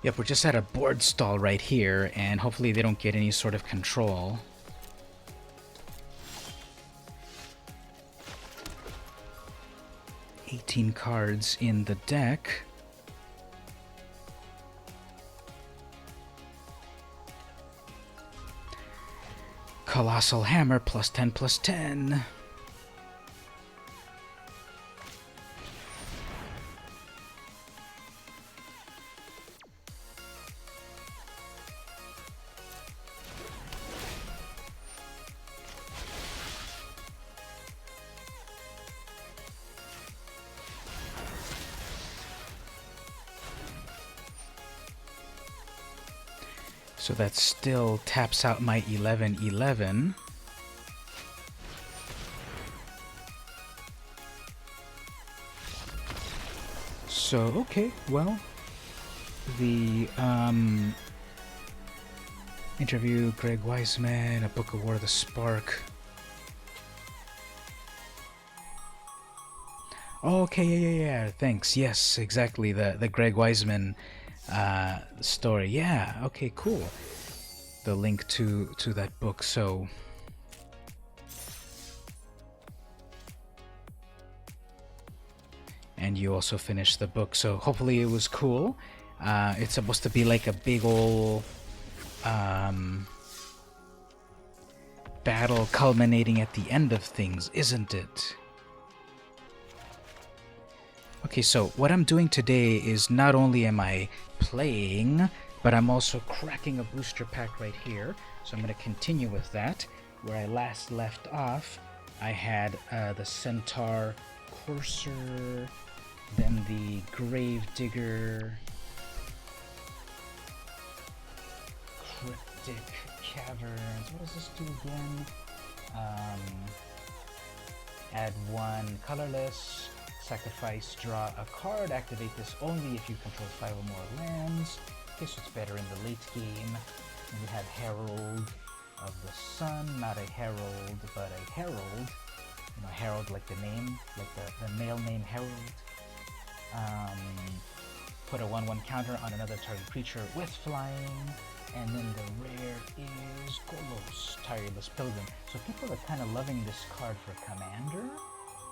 [SPEAKER 1] Yep, we're just at a board stall right here, and hopefully they don't get any sort of control. $18 cards in the deck. Colossal Hammer plus 10 plus 10. So that still taps out my 11-11. So, okay, well, the interview Greg Weisman, A Book of War, The Spark. Oh, okay, yeah, thanks. Yes, exactly, the Greg Weisman story. Yeah, okay, cool. The link to that book. So and you also finished the book, so hopefully it was cool. It's supposed to be like a big ol' battle culminating at the end of things, isn't it? Okay, so what I'm doing today is not only am I playing, but I'm also cracking a booster pack right here. So I'm going to continue with that. Where I last left off, I had the Centaur Courser, then the Gravedigger, Cryptic Caverns. What does this do again? Add one colorless. Sacrifice, draw a card, activate this only if you control 5 or more lands. Okay, so it's better in the late game. And we have Herald of the Sun, not a Herald, but a Herald. You know, Herald like the name, like the male name Herald. Put a 1/1 counter on another target creature with flying. And then the rare is Golos, Tireless Pilgrim. So people are kind of loving this card for Commander,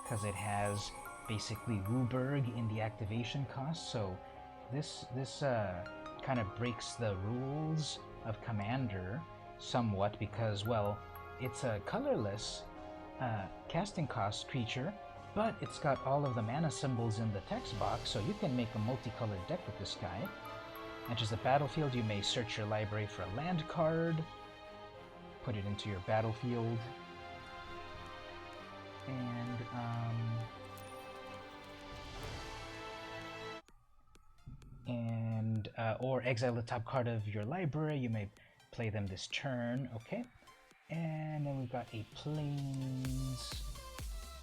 [SPEAKER 1] because it has basically WUBRG in the activation cost, so this kind of breaks the rules of Commander somewhat, because, well, it's a colorless casting cost creature, but it's got all of the mana symbols in the text box, so you can make a multicolored deck with this guy. Enters the battlefield, you may search your library for a land card, put it into your battlefield, or exile the top card of your library. You may play them this turn. Okay, and then we've got a Plains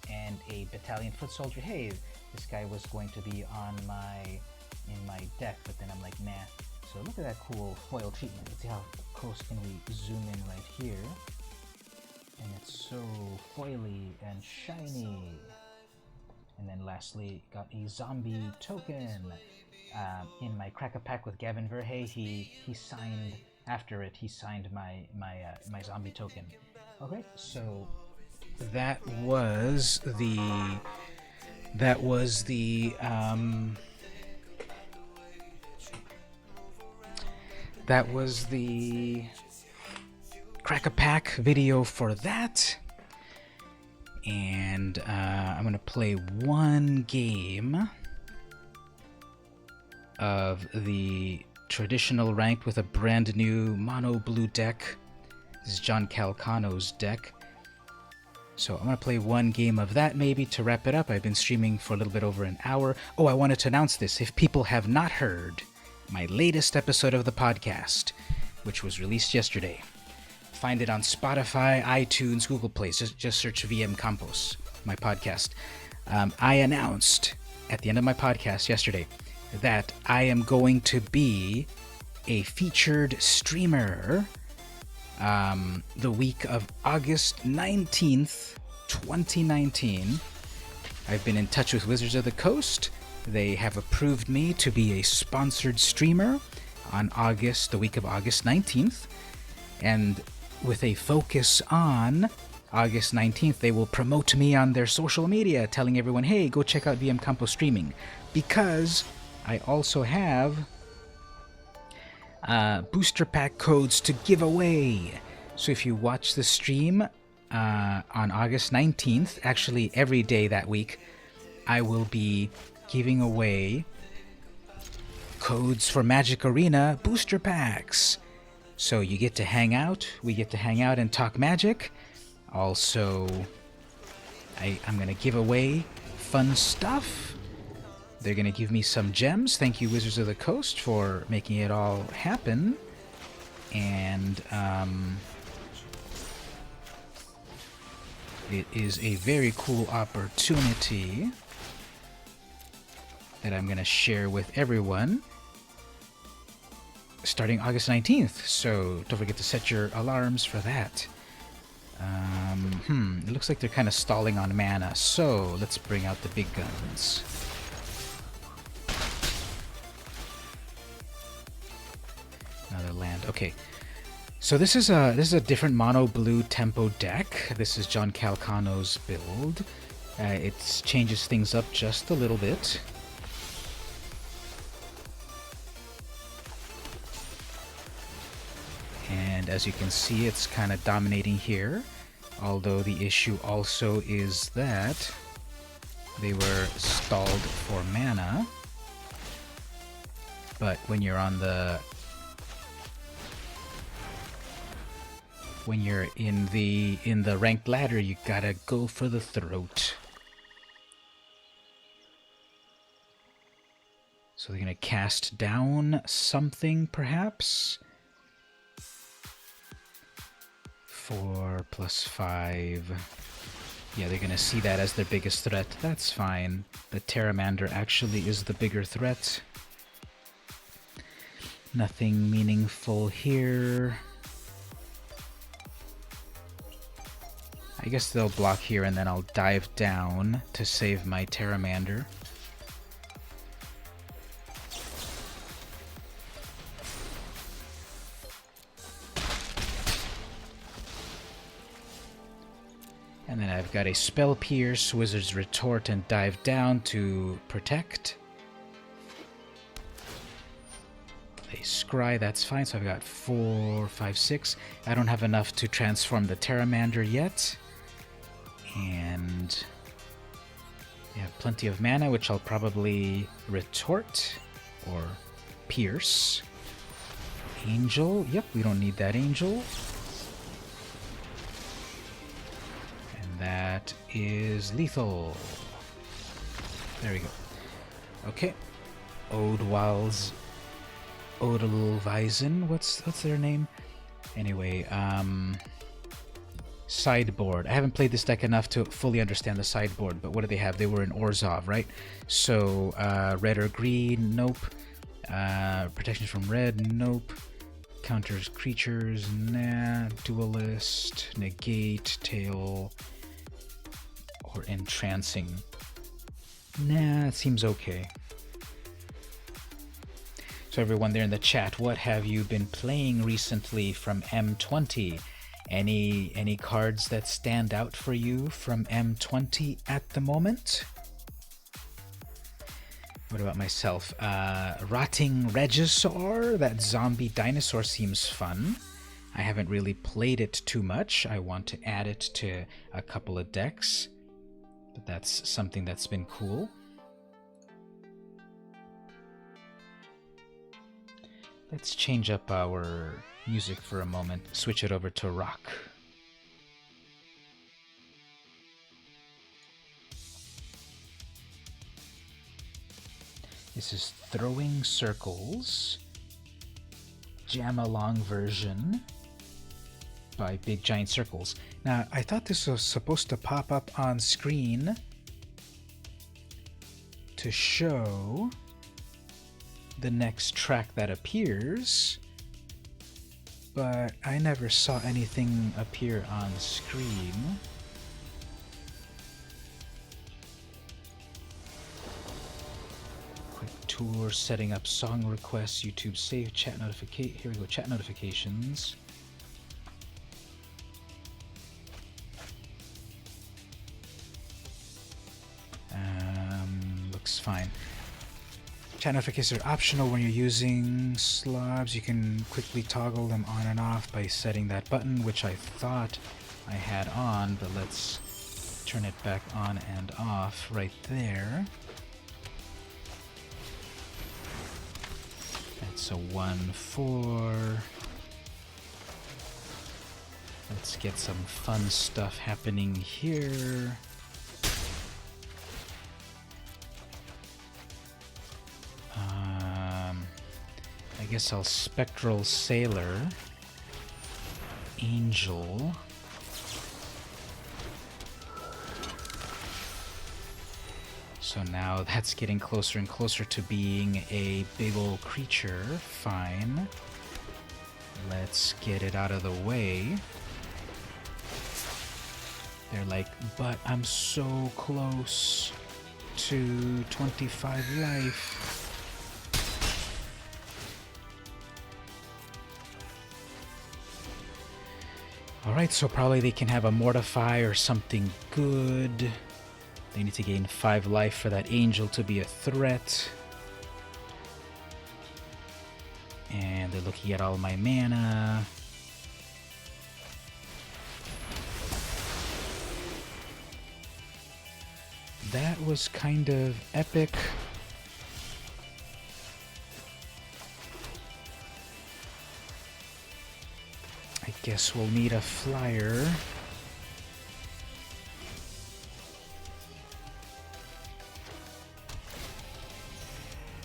[SPEAKER 1] and a Battalion Foot Soldier. Hey, this guy was going to be on in my deck, but then I'm like, nah. So look at that cool foil treatment. Let's see how close can we zoom in right here. And it's so foily and shiny. And then lastly, got a zombie token. In my Crack-a-Pack with Gavin Verhey, he signed, after it, he signed my zombie token. Okay, so that was the Crack-a-Pack video for that. And I'm gonna play one game of the traditional ranked with a brand new mono blue deck. This is John Calcano's deck. So I'm gonna play one game of that maybe to wrap it up. I've been streaming for a little bit over an hour. Oh, I wanted to announce this. If people have not heard my latest episode of the podcast, which was released yesterday, find it on Spotify, iTunes, Google Play. Just search VM Campos, my podcast. I announced at the end of my podcast yesterday that I am going to be a featured streamer the week of August 19th, 2019. I've been in touch with Wizards of the Coast. They have approved me to be a sponsored streamer on the week of August 19th. And with a focus on August 19th, they will promote me on their social media, telling everyone, hey, go check out VM Campos streaming. Because I also have booster pack codes to give away. So if you watch the stream on August 19th, actually every day that week, I will be giving away codes for Magic Arena booster packs. So you get to hang out, we get to hang out and talk Magic. Also, I'm going to give away fun stuff. They're going to give me some gems. Thank you, Wizards of the Coast, for making it all happen. And it is a very cool opportunity that I'm going to share with everyone starting August 19th. So don't forget to set your alarms for that. It looks like they're kind of stalling on mana, so let's bring out the big guns. Another land. Okay. So this is a different mono blue tempo deck. This is John Calcano's build. It changes things up just a little bit. And as you can see, it's kind of dominating here. Although the issue also is that they were stalled for mana. But when you're on the in the ranked ladder, you gotta go for the throat. So they're gonna cast down something, perhaps. 4 + 5. Yeah, they're gonna see that as their biggest threat. That's fine. The Pteramander actually is the bigger threat. Nothing meaningful here. I guess they'll block here and then I'll dive down to save my Pteramander. And then I've got a Spell Pierce, Wizard's Retort, and dive down to protect. A Scry, that's fine. So I've got 4, 5, 6. I don't have enough to transform the Pteramander yet. And I have plenty of mana, which I'll probably Retort or Pierce. Angel, yep, we don't need that Angel. That is lethal. There we go. Okay. Edelweiss, what's their name? Anyway, sideboard. I haven't played this deck enough to fully understand the sideboard, but what do they have? They were in Orzhov, right? So, red or green, nope. Protection from red, nope. Counters creatures, nah. Duelist, negate, tail, or entrancing. Nah, it seems okay. So everyone there in the chat, what have you been playing recently from M20? Any cards that stand out for you from M20 at the moment? What about myself? Rotting Regisaur, that zombie dinosaur seems fun. I haven't really played it too much. I want to add it to a couple of decks. But that's something that's been cool. Let's change up our music for a moment. Switch it over to rock. This is Throwing Circles, Jam Along version by Big Giant Circles. Now, I thought this was supposed to pop up on screen to show the next track that appears, but I never saw anything appear on screen. Quick tour, setting up song requests, YouTube save, chat notification. Here we go, chat notifications. Looks fine. Chat notifications are optional when you're using slobs. You can quickly toggle them on and off by setting that button, which I thought I had on, but let's turn it back on and off right there. That's a 1-4. Let's get some fun stuff happening here. I guess I'll Spectral Sailor. Angel. So now that's getting closer and closer to being a big old creature. Fine. Let's get it out of the way. They're like, but I'm so close to 25 life. Alright, so probably they can have a Mortify or something good. They need to gain 5 life for that angel to be a threat. And they're looking at all my mana. That was kind of epic. I guess we'll need a flyer.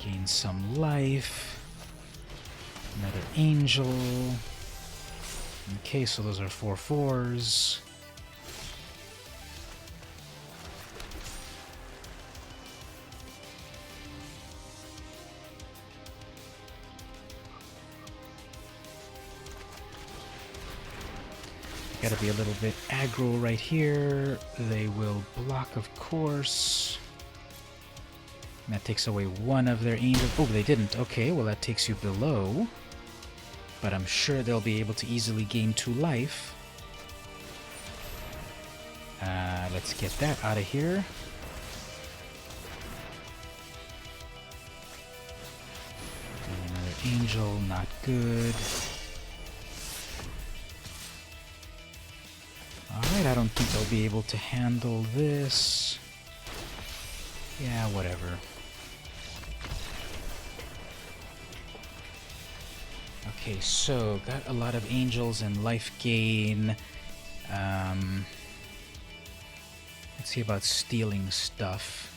[SPEAKER 1] Gain some life. Another angel. Okay, so those are 4/4s. Gotta be a little bit aggro right here. They will block, of course. And that takes away one of their angels. Oh, they didn't. Okay, well that takes you below. But I'm sure they'll be able to easily gain 2 life. Let's get that out of here. Another angel, not good. Alright, I don't think they'll be able to handle this. Yeah, whatever. Okay, so got a lot of angels and life gain. Let's see about stealing stuff.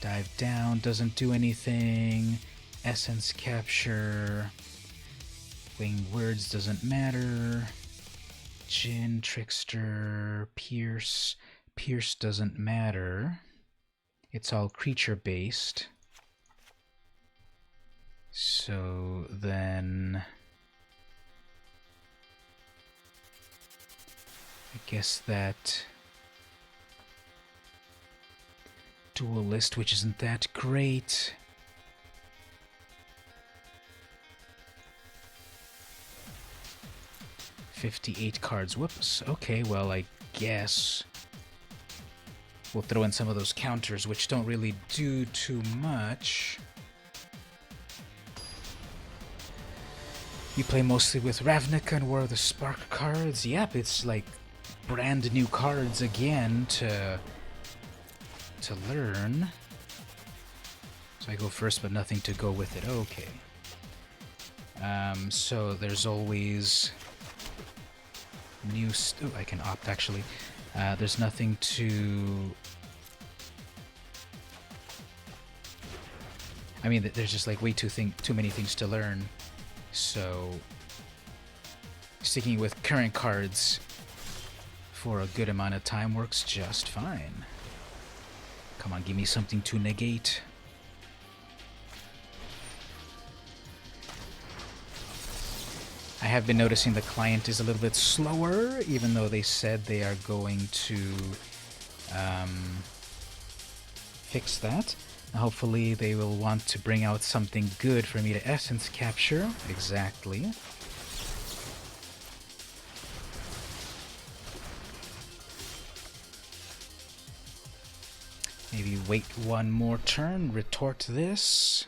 [SPEAKER 1] Dive down, doesn't do anything. Essence capture. Winged words doesn't matter. Jin, Trickster, Pierce. Pierce doesn't matter. It's all creature based. So then I guess that Duelist, which isn't that great. $58 cards. Whoops. Okay, well, I guess we'll throw in some of those counters, which don't really do too much. You play mostly with Ravnica and War of the Spark cards? Yep, it's like brand new cards again to learn. So I go first, but nothing to go with it. Okay. So there's always new oh, I can opt actually. There's nothing to... I mean, there's just like way too many things to learn. So sticking with current cards for a good amount of time works just fine. Come on, give me something to negate. I have been noticing the client is a little bit slower, even though they said they are going to fix that. Hopefully they will want to bring out something good for me to essence capture. Exactly. Maybe wait one more turn, retort this.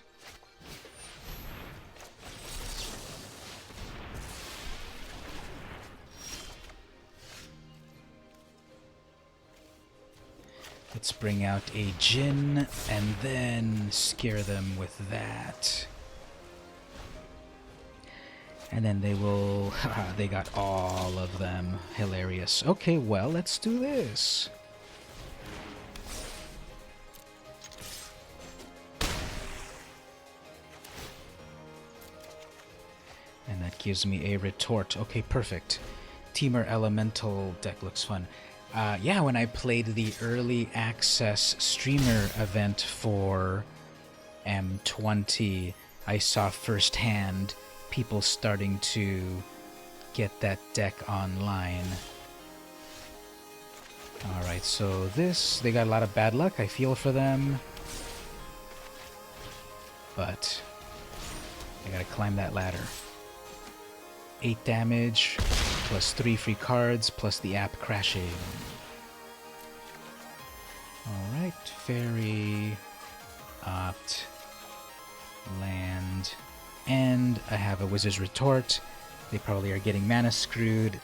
[SPEAKER 1] Let's bring out a Djinn and then scare them with that. And then they will... they got all of them. Hilarious. Okay, well, let's do this. And that gives me a retort. Okay, perfect. Temur Elemental deck looks fun. Yeah, when I played the early access streamer event for M20, I saw firsthand people starting to get that deck online. Alright, so this, they got a lot of bad luck. I feel for them. But I gotta climb that ladder. 8 damage, plus 3 free cards, plus the app crashing. Alright, fairy, opt, land, and I have a wizard's retort. They probably are getting mana screwed.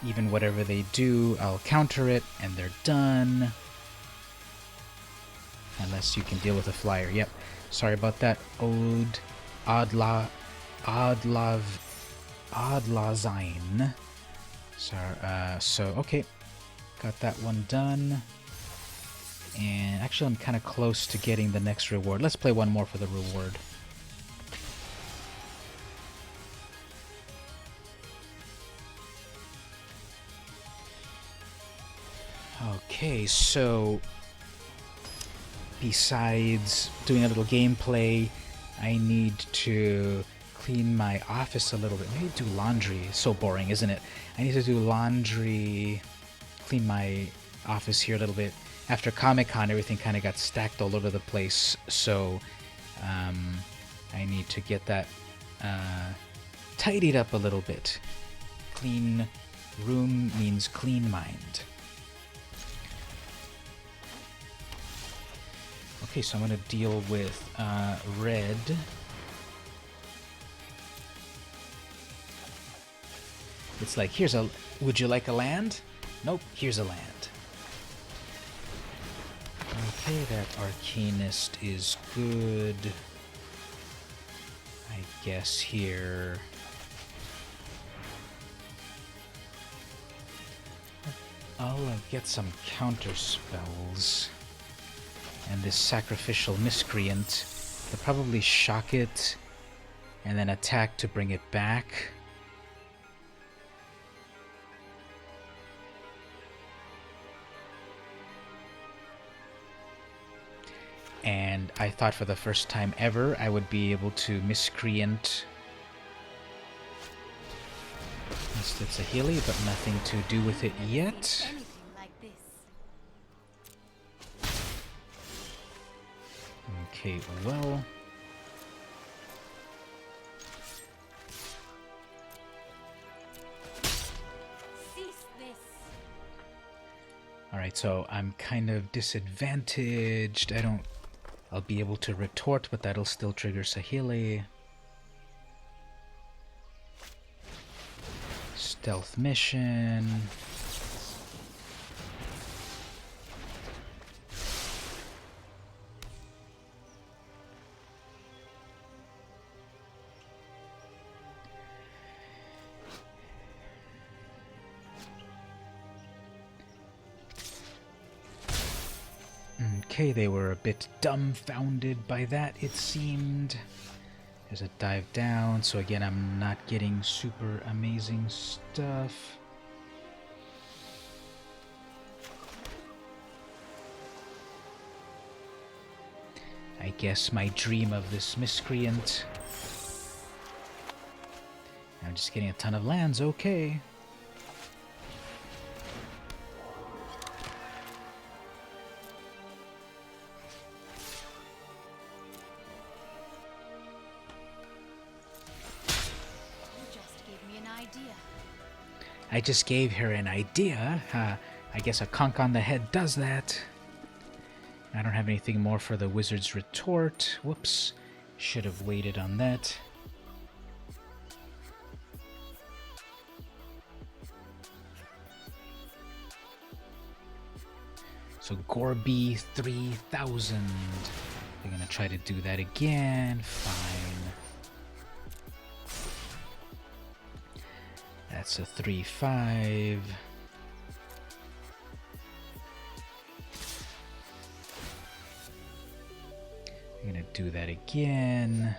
[SPEAKER 1] Even whatever they do, I'll counter it, and they're done. Unless you can deal with a flyer. Yep, sorry about that. Oddlazine. So, okay. Got that one done. And actually, I'm kind of close to getting the next reward. Let's play one more for the reward. Okay, so besides doing a little gameplay, I need to clean my office a little bit. Maybe do laundry. It's so boring, isn't it? I need to do laundry, clean my office here a little bit. After Comic-Con, everything kind of got stacked all over the place, so I need to get that tidied up a little bit. Clean room means clean mind. Okay, so I'm going to deal with red. It's like, here's a... Would you like a land? Nope, here's a land. Okay, that Arcanist is good. I guess here... I'll get some counter spells. And this Sacrificial Miscreant, they'll probably shock it and then attack to bring it back. And I thought for the first time ever I would be able to Miscreant. It's a Healy, but nothing to do with it yet. Okay, well... Alright, so I'm kind of disadvantaged. I'll be able to retort, but that'll still trigger Saheeli. Stealth mission. Okay, they were a bit dumbfounded by that, it seemed. There's a dive down, so again, I'm not getting super amazing stuff. I guess my dream of this Miscreant. I'm just getting a ton of lands, okay. I just gave her an idea. I guess a conk on the head does that. I don't have anything more for the Wizard's Retort. Whoops. Should have waited on that. So Gorby 3000. They're gonna try to do that again. Fine. That's a 3-5. I'm gonna do that again.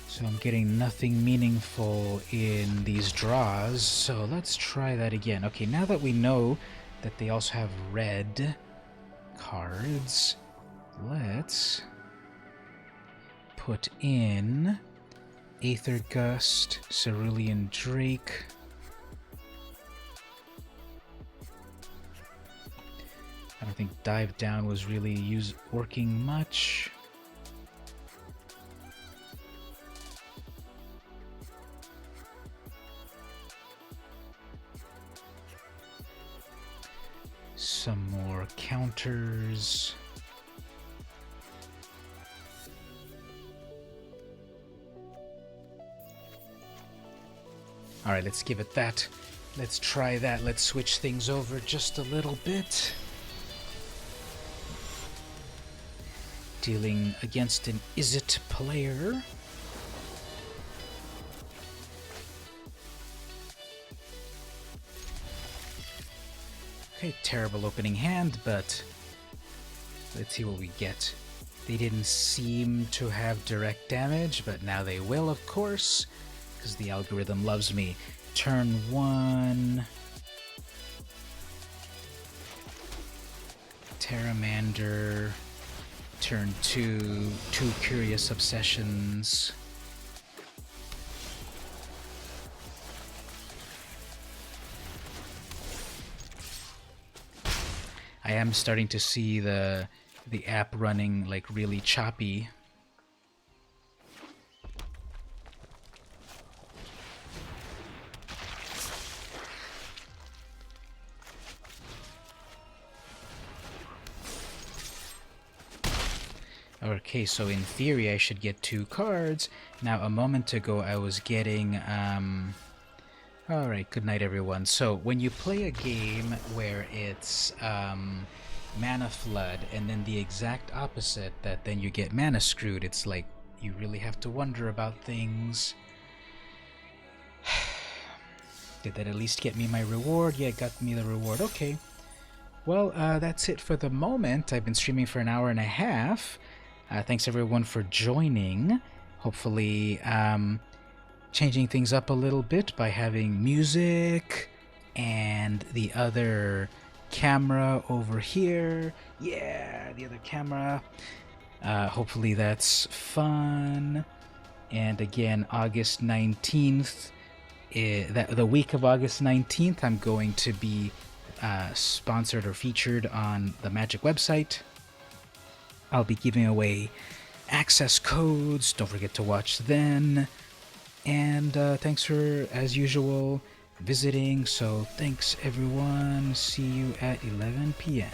[SPEAKER 1] So I'm getting nothing meaningful in these draws, so let's try that again. Okay, now that we know that they also have red cards, let's put in Aether Gust, Cerulean Drake. I don't think Dive Down was really working much. Some more counters. All right, let's give it that. Let's try that. Let's switch things over just a little bit. Dealing against an Izzet player. Okay, terrible opening hand, but let's see what we get. They didn't seem to have direct damage, but now they will, of course, because the algorithm loves me. Turn 1. Terramander. Turn 2. 2 Curious Obsessions. I am starting to see the app running like really choppy. Okay, so in theory I should get 2 cards. Now a moment ago I was getting Alright, good night everyone. So when you play a game where it's mana flood and then the exact opposite, that then you get mana screwed, it's like you really have to wonder about things. Did that at least get me my reward? Yeah, it got me the reward. Okay. Well, that's it for the moment. I've been streaming for an hour and a half. Thanks everyone for joining. Hopefully, changing things up a little bit by having music and the other camera over here. Yeah, the other camera. Hopefully that's fun. And again, August 19th, the week of August 19th, I'm going to be sponsored or featured on the Magic website. I'll be giving away access codes. Don't forget to watch then. And thanks for, as usual, visiting. So thanks everyone. See you at 11 p.m.